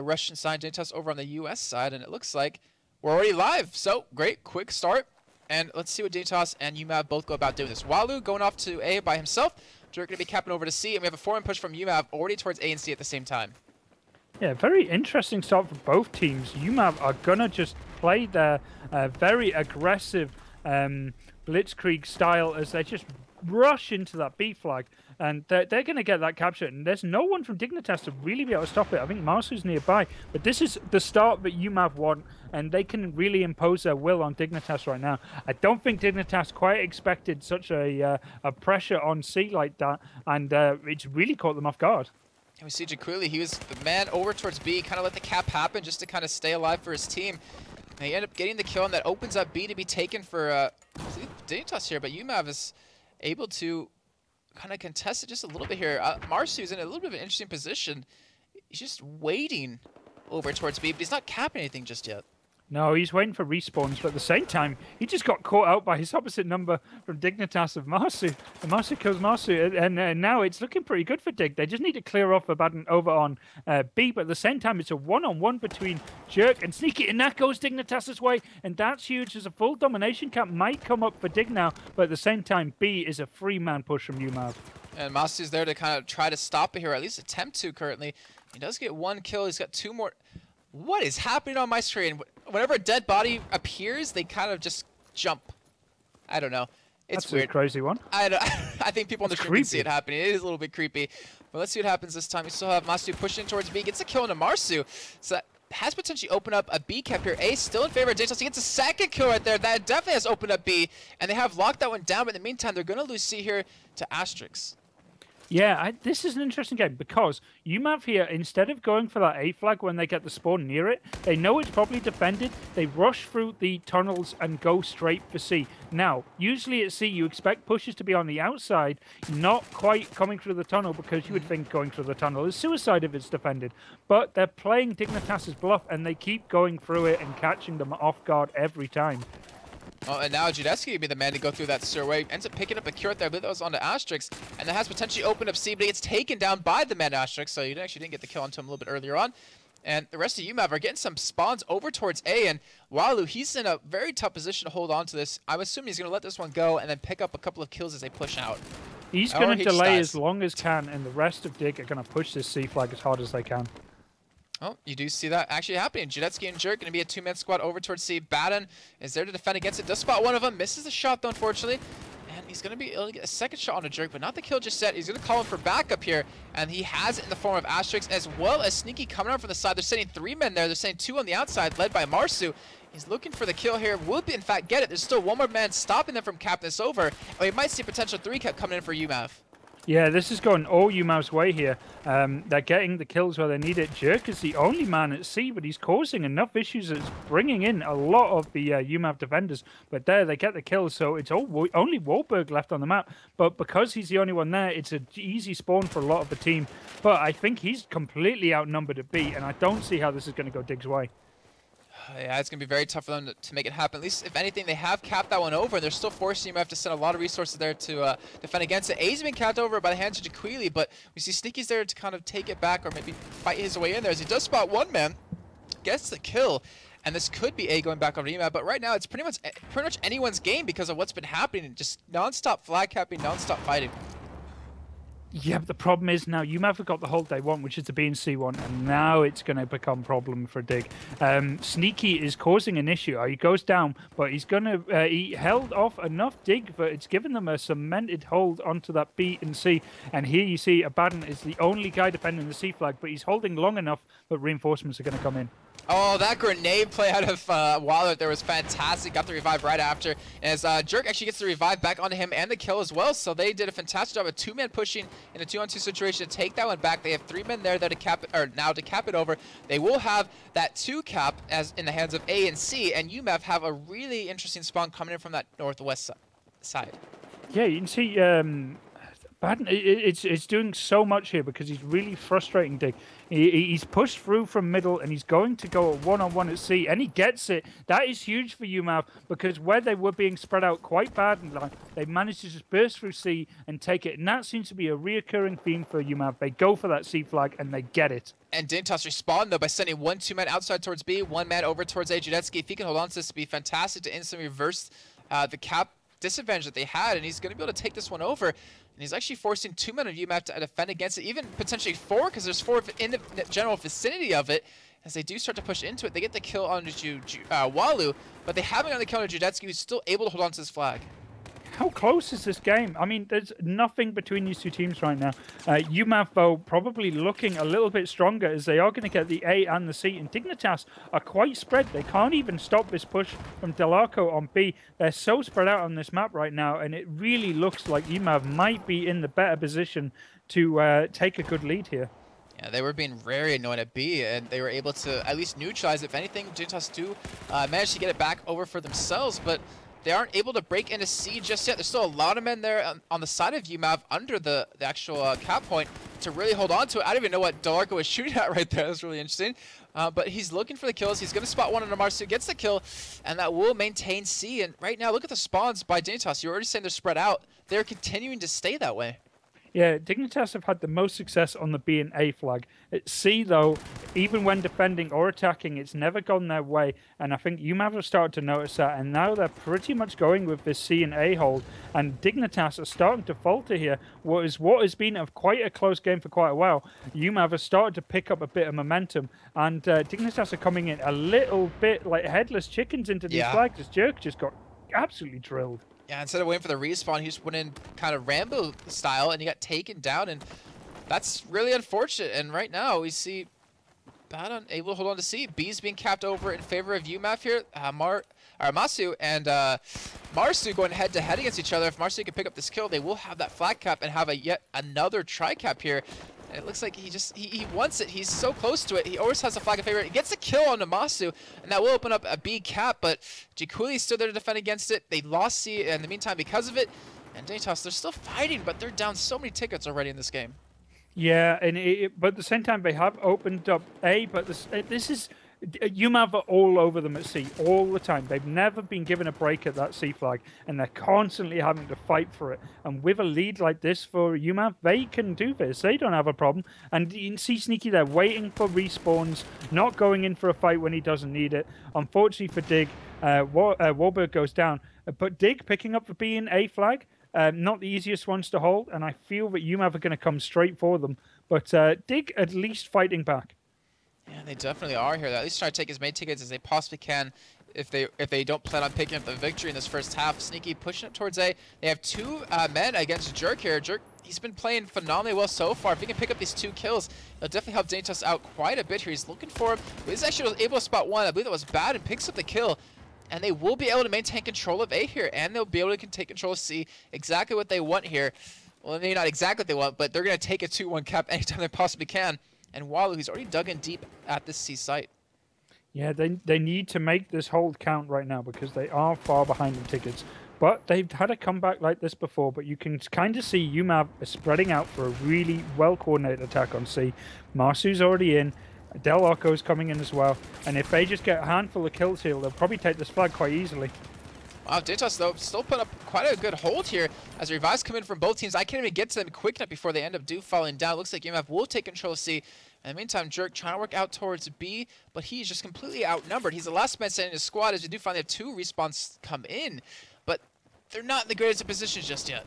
A: Russian side, Dignitas over on the U.S. side, and it looks like we're already live. So great, quick start, and let's see what Dignitas and uMAV both go about doing this. Walu going off to A by himself. Jerk going to be capping over to C, and we have a 4-man push from uMAV already towards A and C at the same time.
B: Yeah, very interesting start for both teams. uMAV are gonna just play their very aggressive blitzkrieg style as they just rush into that B flag, and they're going to get that capture, and there's no one from Dignitas to really be able to stop it. I think Marsu's nearby, but this is the start that uMAV want, and they can really impose their will on Dignitas right now. I don't think Dignitas quite expected such a pressure on C like that, and it's really caught them off guard.
A: And we see Jaquili, he was the man over towards B, kind of let the cap happen just to kind of stay alive for his team. And he ended up getting the kill, and that opens up B to be taken for Dignitas here, but uMAV is able to kind of contest it just a little bit here. Marsu's in a little bit of an interesting position. He's just waiting over towards B, but he's not capping anything just yet.
B: No, he's waiting for respawns, but at the same time, he just got caught out by his opposite number from Dignitas of Marsu. And Marsu kills Marsu, and now it's looking pretty good for Dig. They just need to clear off Abaddon over on B, but at the same time, it's a one-on-one between Jerk and Sneaky, and that goes Dignitas' way, and that's huge. As a full domination cap might come up for Dig now, but at the same time, B is a 3-man push from uMAV.
A: And Masu's there to kind of try to stop it here, or at least attempt to currently. He does get 1 kill. He's got 2 more. What is happening on my screen? Whenever a dead body appears, they kind of just jump. I don't know. It's
B: That's
A: weird.
B: A crazy one.
A: I think people on the stream can see it happening. It is a little bit creepy. But let's see what happens this time. We still have Masu pushing towards B. Gets a kill into Marsu. So that has potentially opened up a B cap here. A still in favor of Dignitas. He gets a second kill right there. That definitely has opened up B. And they have locked that one down. But in the meantime, they're going to lose C here to Asterix.
B: Yeah, this is an interesting game because uMAV here, instead of going for that A flag when they get the spawn near it, they know it's probably defended. They rush through the tunnels and go straight for C. Now, usually at C, you expect pushes to be on the outside, not quite coming through the tunnel, because you would think going through the tunnel is suicide if it's defended. But they're playing Dignitas' bluff, and they keep going through it and catching them off guard every time.
A: Oh, and now Judeski would be the man to go through that stairway. Ends up picking up a cure there. I believe that was onto Asterix. And that has potentially opened up C, but he gets taken down by the man Asterix, so you actually didn't get the kill onto him a little bit earlier on. And the rest of uMAV are getting some spawns over towards A, and Walu, he's in a very tough position to hold on to this. I'm assuming he's going to let this one go and then pick up a couple of kills as they push out.
B: He's going to delay as long as can, and the rest of Dig are going to push this C flag as hard as they can.
A: Oh, you do see that actually happening. Judetsky and Jerk going to be a 2-man squad over towards C. Baden is there to defend against it. Does spot one of them. Misses the shot, though, unfortunately. And he's going to be able to get a second shot on a Jerk, but not the kill just yet. He's going to call him for backup here, and he has it in the form of Asterix, as well as Sneaky coming out from the side. They're sending 3 men there. They're sending 2 on the outside, led by Marsu. He's looking for the kill here. Would, in fact, get it. There's still one more man stopping them from capping this over. And we might see a potential 3-cap coming in for uMAV.
B: Yeah, this is going all uMAV's way here. They're getting the kills where they need it. Jerk is the only man at sea, but he's causing enough issues that it's bringing in a lot of the uMAV defenders. But there, they get the kills, so it's only Wahlberg left on the map. But because he's the only one there, it's an easy spawn for a lot of the team. But I think he's completely outnumbered at B, and I don't see how this is going to go Dig's way.
A: Yeah, it's going to be very tough for them to make it happen. At least, if anything, they have capped that one over, and they're still forcing uMAV to send a lot of resources there to defend against it. A's been capped over by the hands of Jaquili, but we see Sneaky's there to kind of take it back or maybe fight his way in there as he does spot one man, gets the kill, and this could be A going back over to uMAV, but right now it's pretty much anyone's game because of what's been happening. Just non-stop flag capping, non-stop fighting.
B: Yeah, but the problem is now uMAV have got the hold they want, which is the B and C one, and now it's going to become a problem for Dig. Sneaky is causing an issue. He goes down, but he's going to he held off enough Dig, but it's given them a cemented hold onto that B and C. And here you see Abaddon is the only guy defending the C flag, but he's holding long enough that reinforcements are going to come in.
A: Oh, that grenade play out of Waller there was fantastic. Got the revive right after. As Jerk actually gets the revive back onto him and the kill as well. So they did a fantastic job of 2-man pushing in a 2-on-2 situation to take that one back. They have 3 men there to cap it, or now to cap it over. They will have that 2-cap as in the hands of A and C, and uMAV have a really interesting spawn coming in from that northwest side.
B: Yeah, you can see Abaddon, it's doing so much here because he's really frustrating Dig. He's pushed through from middle and he's going to go one-on-one at C, and he gets it. That is huge for uMAV because where they were being spread out quite badly, they managed to just burst through C and take it, and that seems to be a reoccurring theme for uMAV. They go for that C flag and they get it.
A: And Dignitas respond though by sending 1-2 men outside towards B, 1 man over towards A. Judetsky, if he can hold on to this, to be fantastic to instantly reverse the cap disadvantage that they had, and he's going to be able to take this one over. And he's actually forcing 2 men of uMAV to defend against it, even potentially 4, because there's 4 in the general vicinity of it. As they do start to push into it, they get the kill on Walu, but they haven't gotten the kill on Judetsky, who's still able to hold on to this flag.
B: How close is this game? I mean, there's nothing between these two teams right now. uMAV, though, probably looking a little bit stronger as they are going to get the A and the C. And Dignitas are quite spread. They can't even stop this push from Delarco on B. They're so spread out on this map right now, and it really looks like uMAV might be in the better position to take a good lead here.
A: Yeah, they were being very annoying at B, and they were able to at least neutralize. If anything, Dignitas do manage to get it back over for themselves, but they aren't able to break into C just yet. There's still a lot of men there on the side of uMAV under the actual cap point to really hold on to it. I don't even know what Delarco was shooting at right there. That's really interesting. But he's looking for the kills. He's going to spot one on Marsu, gets the kill, and that will maintain C. And right now, look at the spawns by Dignitas. You're already saying they're spread out. They're continuing to stay that way.
B: Yeah, Dignitas have had the most success on the B and A flag. At C, though, even when defending or attacking, it's never gone their way. And I think uMAV have started to notice that. And now they're pretty much going with this C and A hold. And Dignitas are starting to falter here. What has been quite a close game for quite a while. uMAV have started to pick up a bit of momentum. And Dignitas are coming in a little bit like headless chickens into these flags. This Jerk just got absolutely drilled.
A: Yeah, instead of waiting for the respawn, he just went in kind of Rambo style, and he got taken down, and that's really unfortunate. And right now, we see Abaddon able to hold on to C. B's being capped over in favor of uMAV here. Masu and Marsu going head-to-head against each other. If Marsu can pick up this kill, they will have that flag cap and have yet another tri-cap here. And it looks like he wants it. He's so close to it. He always has a flag in favor. He gets a kill on Namasu, and that will open up a B cap, but Jaquili is still there to defend against it. They lost C in the meantime because of it. And Dignitas, they're still fighting, but they're down so many tickets already in this game.
B: Yeah, but at the same time, they have opened up A, but this is... uMAV are all over them at C all the time. They've never been given a break at that C flag, and they're constantly having to fight for it. And with a lead like this for uMAV, they can do this. They don't have a problem. And you can see Sneaky there waiting for respawns, not going in for a fight when he doesn't need it. Unfortunately for Dig, Wahlberg goes down. But Dig picking up the B and A flag, not the easiest ones to hold, and I feel that uMAV are going to come straight for them. But Dig at least fighting back.
A: Yeah, they definitely are here. They at least try to take as many tickets as they possibly can if they don't plan on picking up the victory in this first half. Sneaky pushing it towards A. They have 2 men against Jerk here. Jerk, he's been playing phenomenally well so far. If he can pick up these 2 kills, it'll definitely help Dignitas out quite a bit here. He's looking for him. But he's actually able to spot 1. I believe that was bad, and picks up the kill. And they will be able to maintain control of A here, and they'll be able to take control of C. Exactly what they want here. Well, maybe not exactly what they want, but they're going to take a 2-1 cap anytime they possibly can. And Walu, he's already dug in deep at this C site.
B: Yeah, they need to make this hold count right now because they are far behind in tickets. But they've had a comeback like this before, but you can kind of see uMAV spreading out for a really well-coordinated attack on C. Marsu's already in. Del Arco's coming in as well. And if they just get a handful of kills here, they'll probably take this flag quite easily.
A: Wow, Dignitas, though, still put up quite a good hold here as revives come in from both teams. I can't even get to them quick enough before they end up falling down. Looks like uMAV will take control of C. In the meantime, Jerk trying to work out towards B, but he's just completely outnumbered. He's the last man standing in his squad, as we do finally have 2 respawns come in, but they're not in the greatest of positions just yet.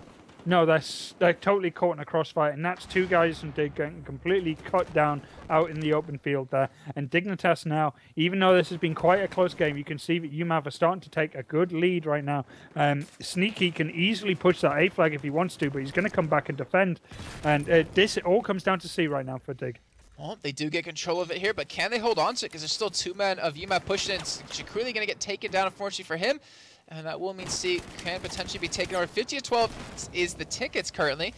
B: No, they're totally caught in a crossfire, and that's 2 guys from Dig getting completely cut down out in the open field there. And Dignitas now, even though this has been quite a close game, you can see that uMAV are starting to take a good lead right now. Sneaky can easily push that A flag if he wants to, but he's going to come back and defend. And this all comes down to C right now for Dig.
A: Well, they do get control of it here, but can they hold on to it? Because there's still 2 men of uMAV pushing in. Jakruli going to get taken down, unfortunately for him. And that will mean C can potentially be taken over. 50-12 is the tickets currently.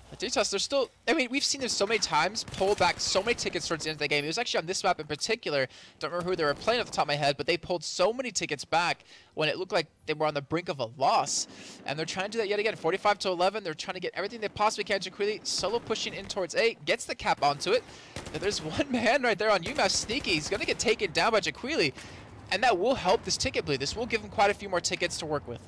A: But Dignitas, they're still... I mean, we've seen them so many times pull back so many tickets towards the end of the game. It was actually on this map in particular. Don't remember who they were playing off the top of my head, but they pulled so many tickets back when it looked like they were on the brink of a loss. And they're trying to do that yet again. 45-11. They're trying to get everything they possibly can. Jakruli solo pushing in towards A. Gets the cap onto it. But there's 1 man right there on uMAV. Sneaky. He's going to get taken down by Jakruli. And that will help this ticket bleed. This will give him quite a few more tickets to work with.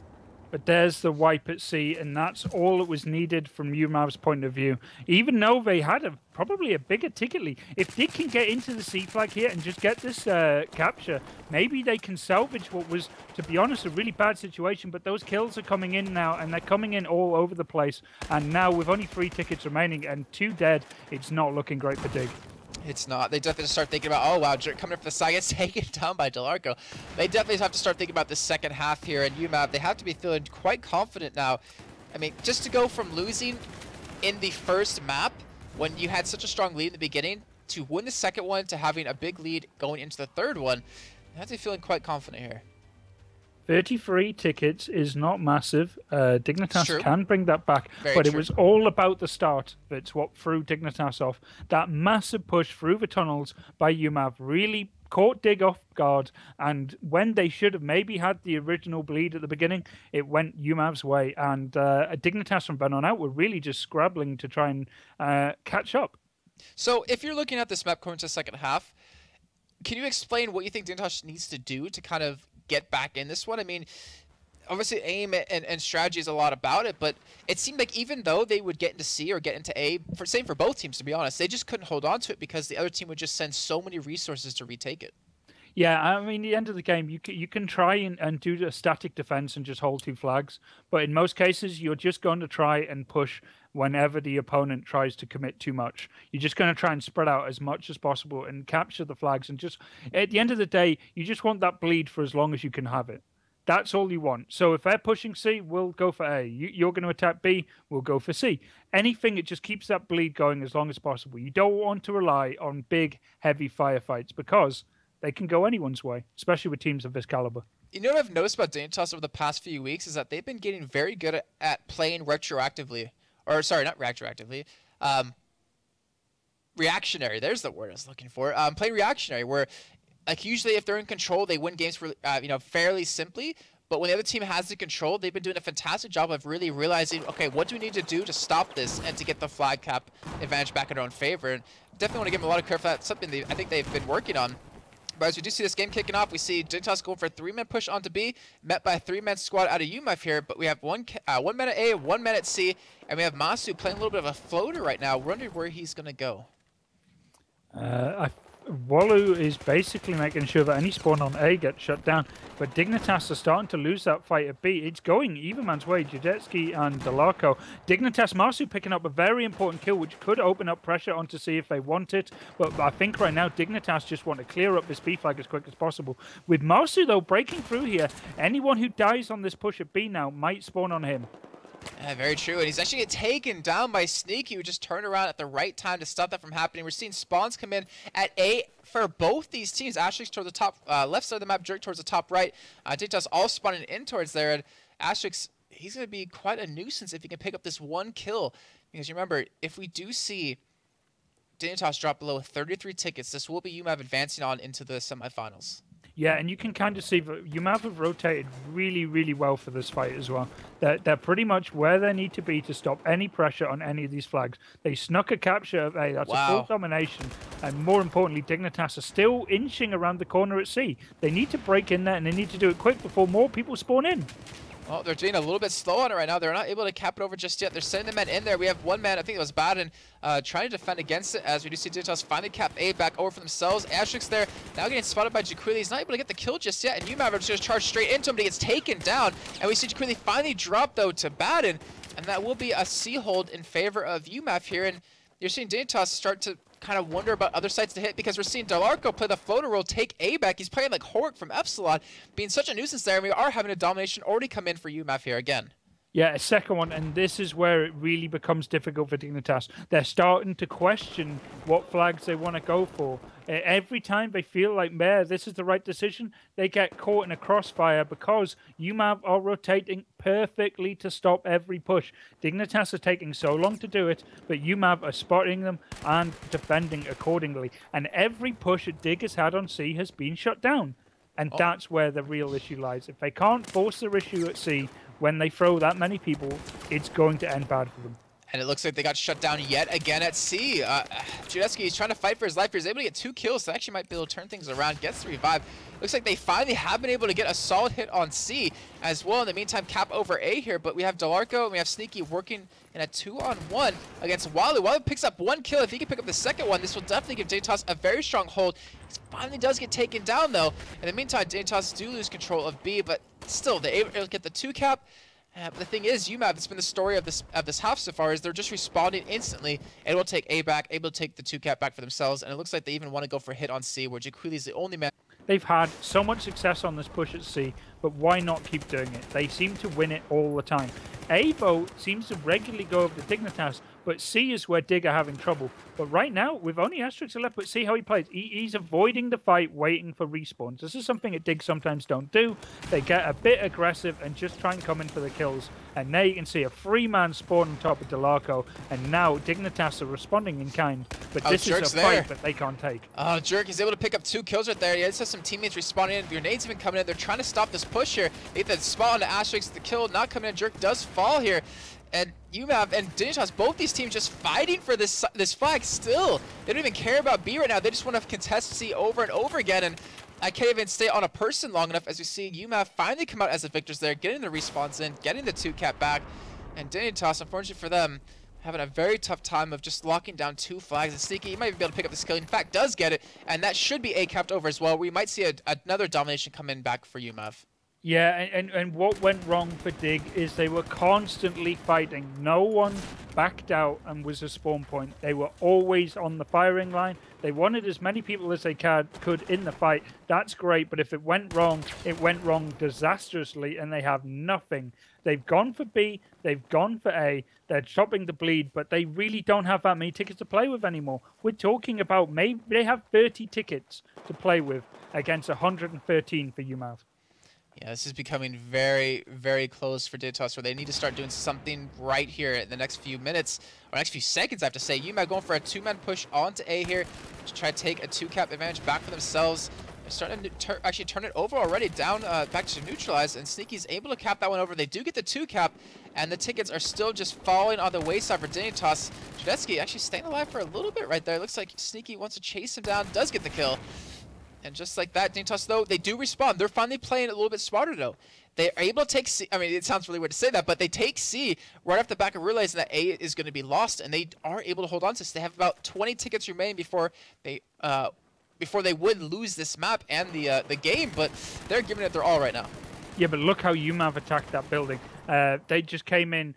B: But there's the wipe at C, and that's all that was needed from uMAV's point of view. Even though they had probably a bigger ticket lead. If Dig can get into the C flag here and just get this capture, maybe they can salvage what was, to be honest, a really bad situation. But those kills are coming in now, and they're coming in all over the place. And now with only 3 tickets remaining and 2 dead, it's not looking great for Dig.
A: It's not. They definitely start thinking about, oh, wow, Jerk coming up for the side, gets taken down by Del Arco. They definitely have to start thinking about the second half here, and uMAV, they have to be feeling quite confident now. I mean, just to go from losing in the first map, when you had such a strong lead in the beginning, to win the second one, to having a big lead going into the third one, you have to be feeling quite confident here.
B: 33 tickets is not massive. Dignitas can bring that back, but
A: true.
B: It was all about the start. That's what threw Dignitas off. That massive push through the tunnels by uMAV really caught Dig off guard, and when they should have maybe had the original bleed at the beginning, it went uMAV's way, and Dignitas from then on out were really just scrabbling to try and catch up.
A: So if you're looking at this map going to the second half, can you explain what you think Dignitas needs to do to kind of get back in this one? I mean, obviously aim and strategy is a lot about it, but it seemed like even though they would get into C or get into A, same for both teams, to be honest, they just couldn't hold on to it because the other team would just send so many resources to retake it.
B: Yeah, I mean, at the end of the game, you can try and do a static defense and just hold 2 flags, but in most cases, you're just going to try and push whenever the opponent tries to commit too much. You're just going to try and spread out as much as possible and capture the flags, and just, at the end of the day, you just want that bleed for as long as you can have it. That's all you want. So if they're pushing C, we'll go for A. You're going to attack B, we'll go for C. Anything, it just keeps that bleed going as long as possible. You don't want to rely on big, heavy firefights because they can go anyone's way, especially with teams of this caliber.
A: You know what I've noticed about Dignitas over the past few weeks is that they've been getting very good at playing retroactively. Or, sorry, not retroactively. Reactionary. There's the word I was looking for. Playing reactionary, where like usually if they're in control, they win games for fairly simply. But when the other team has the control, they've been doing a fantastic job of really realizing, okay, what do we need to do to stop this and to get the flag cap advantage back in our own favor? And definitely want to give them a lot of credit for that. Something I think they've been working on. But as we do see this game kicking off, we see Dignitas going for a 3-man push onto B, met by a 3-man squad out of uMAV here. But we have one man at A, 1 man at C, and we have Masu playing a little bit of a floater right now. We're wondering where he's going to go.
B: Walu is basically making sure that any spawn on A gets shut down, but Dignitas are starting to lose that fight at B. It's going Everman's way, Judetsky and Delarco. Dignitas, Marsu picking up a very important kill, which could open up pressure on to see if they want it, but I think right now Dignitas just want to clear up this B flag as quick as possible. With Marsu, though, breaking through here, anyone who dies on this push at B now might spawn on him.
A: Yeah, very true. And he's actually getting taken down by Sneaky, who just turned around at the right time to stop that from happening. We're seeing spawns come in at A for both these teams. Asterix towards the top left side of the map, Jerk towards the top right. Dignitas all spawning in towards there. And Asterix, he's going to be quite a nuisance if he can pick up this one kill. Because remember, if we do see Dignitas drop below 33 tickets, this will be uMAV advancing on into the semifinals.
B: Yeah, and you can kind of see that uMAV have rotated really, really well for this fight as well. They're pretty much where they need to be to stop any pressure on any of these flags. They snuck a capture of A. That's a full domination. And more importantly, Dignitas are still inching around the corner at C. They need to break in there, and they need to do it quick before more people spawn in.
A: Well, they're doing a little bit slow on it right now. They're not able to cap it over just yet. They're sending the men in there. We have one man, I think it was Baden, trying to defend against it, as we do see Dignitas finally cap A back over for themselves. Asterix there, now getting spotted by Jaquili. He's not able to get the kill just yet, and uMAV are just going to charge straight into him, but he gets taken down. And we see Jaquili finally drop, though, to Baden, and that will be a C hold in favor of uMAV here. And you're seeing Dignitas start to kind of wonder about other sites to hit, because we're seeing Delarco play the floater role, take A back. He's playing like Hork from Epsilon, being such a nuisance there, and we are having a domination already come in for uMAV here again.
B: Yeah, a second one, and this is where it really becomes difficult for Dignitas. They're starting to question what flags they want to go for. Every time they feel like, this is the right decision, they get caught in a crossfire because uMAV are rotating perfectly to stop every push. Dignitas are taking so long to do it, but uMAV are spotting them and defending accordingly. And every push that Dig has had on C has been shut down. And that's where the real issue lies. If they can't force their issue at C, when they throw that many people, it's going to end bad for them.
A: And it looks like they got shut down yet again at C. Judetsky is trying to fight for his life. He's able to get 2 kills, so actually might be able to turn things around. Gets the revive. Looks like they finally have been able to get a solid hit on C as well. In the meantime, cap over A here, but we have Delarco and we have Sneaky working in a 2-on-1 against Walu. Walu picks up 1 kill. If he can pick up the second one, this will definitely give Dignitas a very strong hold. He finally does get taken down, though. In the meantime, Dignitas do lose control of B, but still, they're able to get the 2 cap. But the thing is, uMAV, it's been the story of this half so far, is they're just responding instantly, and will take A back, able to take the 2 cap back for themselves, and it looks like they even want to go for a hit on C, where Jaquili is the only man.
B: They've had so much success on this push at C, but why not keep doing it? They seem to win it all the time. A, though, seems to regularly go over the Dignitas, but C is where Dig are having trouble. But right now, with only Asterix left, but see how he plays. He's avoiding the fight, waiting for respawns. This is something that Dig sometimes don't do. They get a bit aggressive and just try and come in for the kills. And now you can see a 3-man spawn on top of Delarco, and now Dignitas are responding in kind. But this is a fight that they can't take.
A: Oh, Jerk is able to pick up 2 kills right there. He just has some teammates responding in. Grenades even coming in. They're trying to stop this push here. They get the spot on the Asterix, the kill not coming in. Jerk does fall here. And uMAV and Dignitas, both these teams just fighting for this flag still. They don't even care about B right now. They just want to contest C over and over again. And I can't even stay on a person long enough as we see uMAV finally come out as the victors there, getting the respawns in, getting the 2 cap back. And Dignitas, unfortunately for them, having a very tough time of just locking down 2 flags. And Sneaky, you might even be able to pick up this kill. In fact, does get it. And that should be A capped over as well. We might see another domination come in back for uMAV.
B: Yeah, and what went wrong for Dig is they were constantly fighting. No one backed out and was a spawn point. They were always on the firing line. They wanted as many people as they could in the fight. That's great, but if it went wrong disastrously, and they have nothing. They've gone for B, they've gone for A, they're stopping the bleed, but they really don't have that many tickets to play with anymore. We're talking about maybe they have 30 tickets to play with against 113 for uMAV.
A: Yeah, this is becoming very, very close for Dignitas, where they need to start doing something right here in the next few minutes, or next few seconds, I have to say. uMAV going for a 2-man push onto A here to try to take a 2 cap advantage back for themselves. They're starting to actually turn it over already, down back to neutralize, and Sneaky's able to cap that one over. They do get the 2 cap, and the tickets are still just falling on the wayside for Dignitas. Judetsky actually staying alive for a little bit right there. It looks like Sneaky wants to chase him down, does get the kill. And just like that, Dignitas, though, they do respond. They're finally playing a little bit smarter, though. They are able to take C. I mean, it sounds really weird to say that, but they take C right off the back of realizing that A is going to be lost, and they are able to hold on to this. They have about 20 tickets remaining before they before they would lose this map and the game, but they're giving it their all right now.
B: Yeah, but look how uMAV attacked that building. They just came in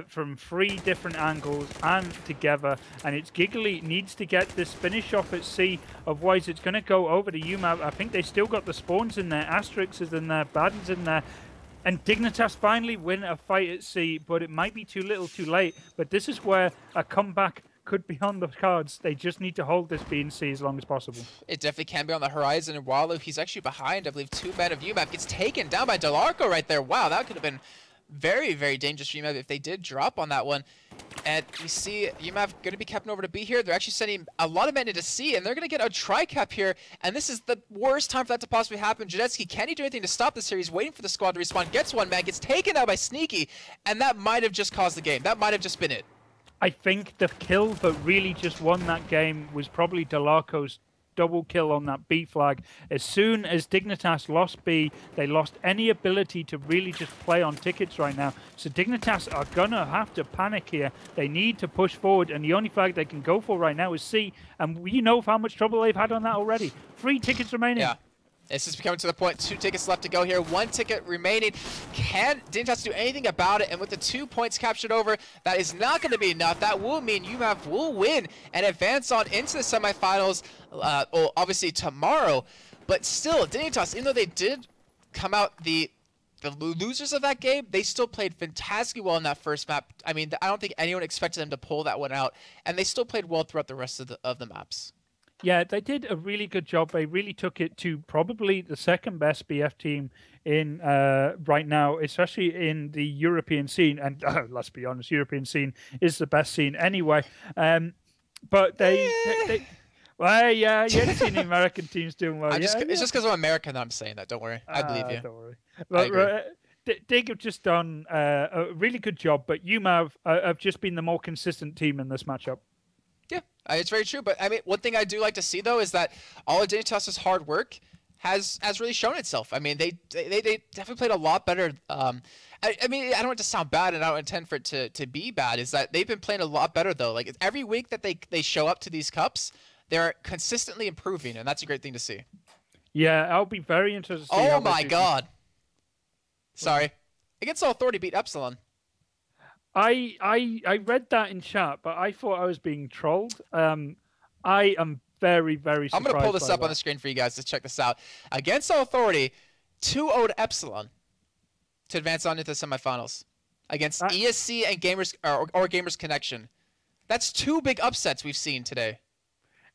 B: from 3 different angles and together, and it's Giggly needs to get this finish off at C, otherwise it's going to go over to uMAV. I think they still got the spawns in there, Asterix is in there, Baden's in there, and Dignitas finally win a fight at C, but it might be too little too late. But this is where a comeback could be on the cards. They just need to hold this B and C as long as possible. It
A: definitely can be on the horizon, and Wallow, he's actually behind, I believe, 2 men of uMAV. Gets taken down by Delarco right there. Wow, that could have been very, very dangerous for uMAV if they did drop on that one. And we see uMAV going to be kept over to B here. They're actually sending a lot of men into C, and they're going to get a tri-cap here. And this is the worst time for that to possibly happen. Jadetsky, can he do anything to stop the series? Waiting for the squad to respawn. Gets one man, gets taken out by Sneaky, and that might have just caused the game. That might have just been it.
B: I think the kill that really just won that game was probably Delarco's double kill on that B flag. As soon as Dignitas lost B, they lost any ability to really just play on tickets right now. So Dignitas are gonna have to panic here. They need to push forward, and the only flag they can go for right now is C. And we know how much trouble they've had on that already. 3 tickets remaining.
A: Yeah. This is coming to the point. 2 tickets left to go here. 1 ticket remaining. Can Dignitas do anything about it? And with the 2 points captured over, that is not going to be enough. That will mean uMAV will win and advance on into the semifinals, obviously tomorrow. But still, Dignitas, even though they did come out the losers of that game, they still played fantastically well in that first map. I mean, I don't think anyone expected them to pull that one out. And they still played well throughout the rest of the maps.
B: Yeah, they did a really good job. They really took it to probably the 2nd best BF team in right now, especially in the European scene. And let's be honest, European scene is the best scene anyway. But they well, yeah, you haven't seen the American teams doing well.
A: It's just because I'm American that I'm saying that. Don't worry, I believe you.
B: Don't worry. But Dig have just done a really good job, but uMAV have just been the more consistent team in this matchup.
A: Yeah, it's very true. But I mean, one thing I do like to see though is that all of Dignitas' hard work has really shown itself. I mean, they definitely played a lot better. I mean, I don't want to sound bad, and I don't intend for it to be bad. Is that they've been playing a lot better though. Like every week that they show up to these cups, they're consistently improving, and that's a great thing to see.
B: Yeah, I'll be very interested to see.
A: Oh my God! Sorry, Against All Authority beat Epsilon.
B: I read that in chat, but I thought I was being trolled. I am very, very surprised.
A: I'm going to pull this up on the screen for you guys to check this out. Against All Authority, 2-0'd Epsilon to advance on into the semifinals. Against ESC and Gamers or Gamers Connection. That's 2 big upsets we've seen today.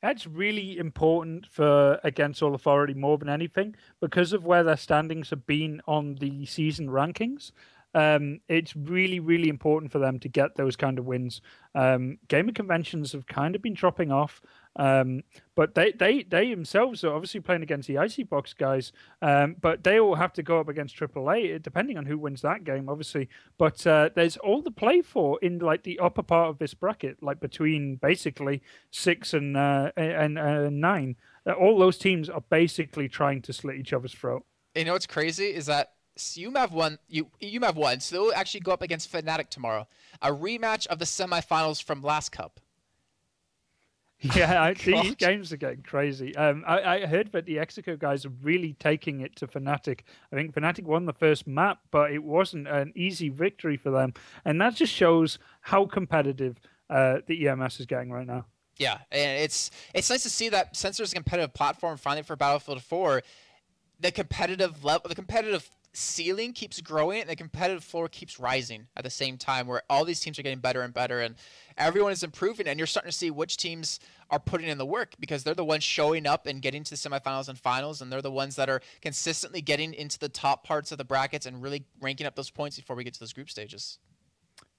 B: That's really important for Against All Authority more than anything because of where their standings have been on the season rankings. It's really, really important for them to get those kind of wins. Gaming conventions have kind of been dropping off, but they themselves are obviously playing against the Icy Box guys, but they all have to go up against AAA, depending on who wins that game, obviously. But there's all to play for in like the upper part of this bracket, like between basically 6 and 9. All those teams are basically trying to slit each other's throat.
A: You know what's crazy is that uMAV won, so they'll actually go up against Fnatic tomorrow. A rematch of the semifinals from last cup.
B: Yeah, these games are getting crazy. I heard that the Execo guys are really taking it to Fnatic. I think Fnatic won the first map, but it wasn't an easy victory for them. And that just shows how competitive the EMS is getting right now.
A: Yeah, and it's nice to see that since there's a competitive platform finally for Battlefield 4, the competitive level, the competitive ceiling keeps growing and the competitive floor keeps rising at the same time, where all these teams are getting better and better and everyone is improving, and you're starting to see which teams are putting in the work because they're the ones showing up and getting to the semifinals and finals, and they're the ones that are consistently getting into the top parts of the brackets and really ranking up those points before we get to those group stages.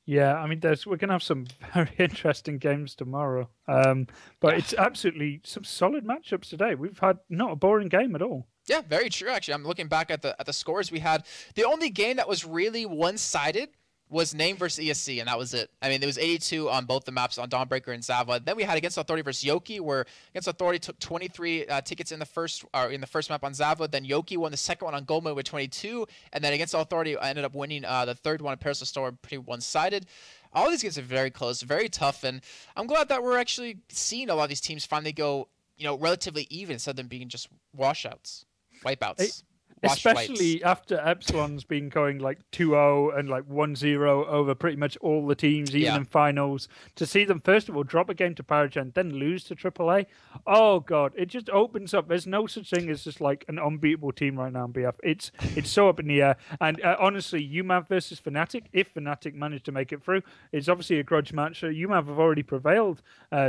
B: Yeah, I mean, we're going to have some very interesting games tomorrow, but it's absolutely some solid matchups today. We've had not a boring game at all.
A: Yeah, very true, actually. I'm looking back at the scores we had. The only game that was really one-sided was Name versus ESC, and that was it. I mean, there was 82 on both the maps on Dawnbreaker and Zavod. Then we had Against Authority versus Yoki, where Against Authority took 23 tickets in the first map on Zavod. Then Yoki won the second one on Goldman with 22, and then Against Authority ended up winning the third one at Parasol Store, pretty one-sided. All these games are very close, very tough, and I'm glad that we're actually seeing a lot of these teams finally go relatively even instead of them being just washouts, wipeouts.
B: Especially after Epsilon's been going like 2-0 and like 1-0 over pretty much all the teams, even in finals. To see them, first of all, drop a game to Paragen, then lose to AAA. Oh, God. It just opens up. There's no such thing as just like an unbeatable team right now in BF. It's so up in the air. And honestly, uMAV versus Fnatic, if Fnatic managed to make it through, it's obviously a grudge match. uMAV have already prevailed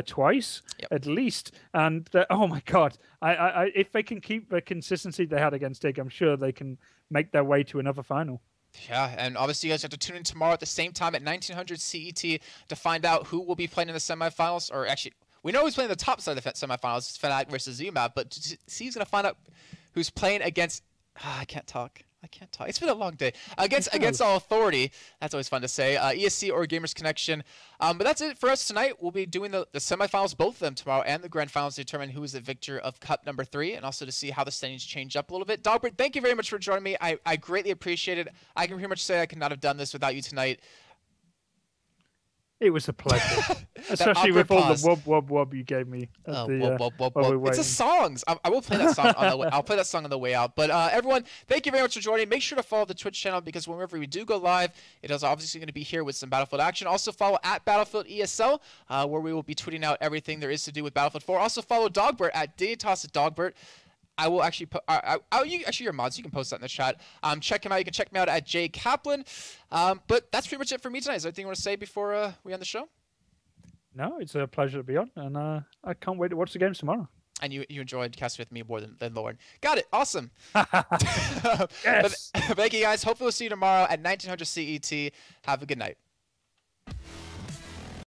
B: twice, at least. And oh, my God. If they can keep the consistency they had against Dig, I'm sure they can make their way to another final.
A: Yeah, and obviously you guys have to tune in tomorrow at the same time at 1900 CET to find out who will be playing in the semifinals. Or actually, we know who's playing the top side of the semifinals, Fnatic versus uMAV, but he's going to find out who's playing against... I can't talk. It's been a long day. Against All Authority. That's always fun to say. ESC or Gamers Connection. But that's it for us tonight. We'll be doing the semifinals, both of them tomorrow, and the grand finals to determine who is the victor of Cup number 3, and also to see how the standings change up a little bit. Dawnbreaker, thank you very much for joining me. I greatly appreciate it. I can pretty much say I could not have done this without you tonight.
B: It was a pleasure, especially with all the wub wub wub you gave me.
A: It's a song. I will play that song on the way. I'll play that song on the way out. But everyone, thank you very much for joining. Make sure to follow the Twitch channel because whenever we do go live, it is obviously going to be here with some Battlefield action. Also follow at Battlefield ESL, where we will be tweeting out everything there is to do with Battlefield 4. Also follow Dogbert at Dignitas Dogbert. I will actually put. Actually, your mods. You can post that in the chat. Check him out. You can check me out at Jay Kaplan. But that's pretty much it for me tonight. Is there anything you want to say before we end the show? No, it's a pleasure to be on, and I can't wait to watch the games tomorrow. And you enjoyed casting with me more than Lauren. Got it. Awesome. Yes. Thank you guys. Hopefully we'll see you tomorrow at 1900 CET. Have a good night.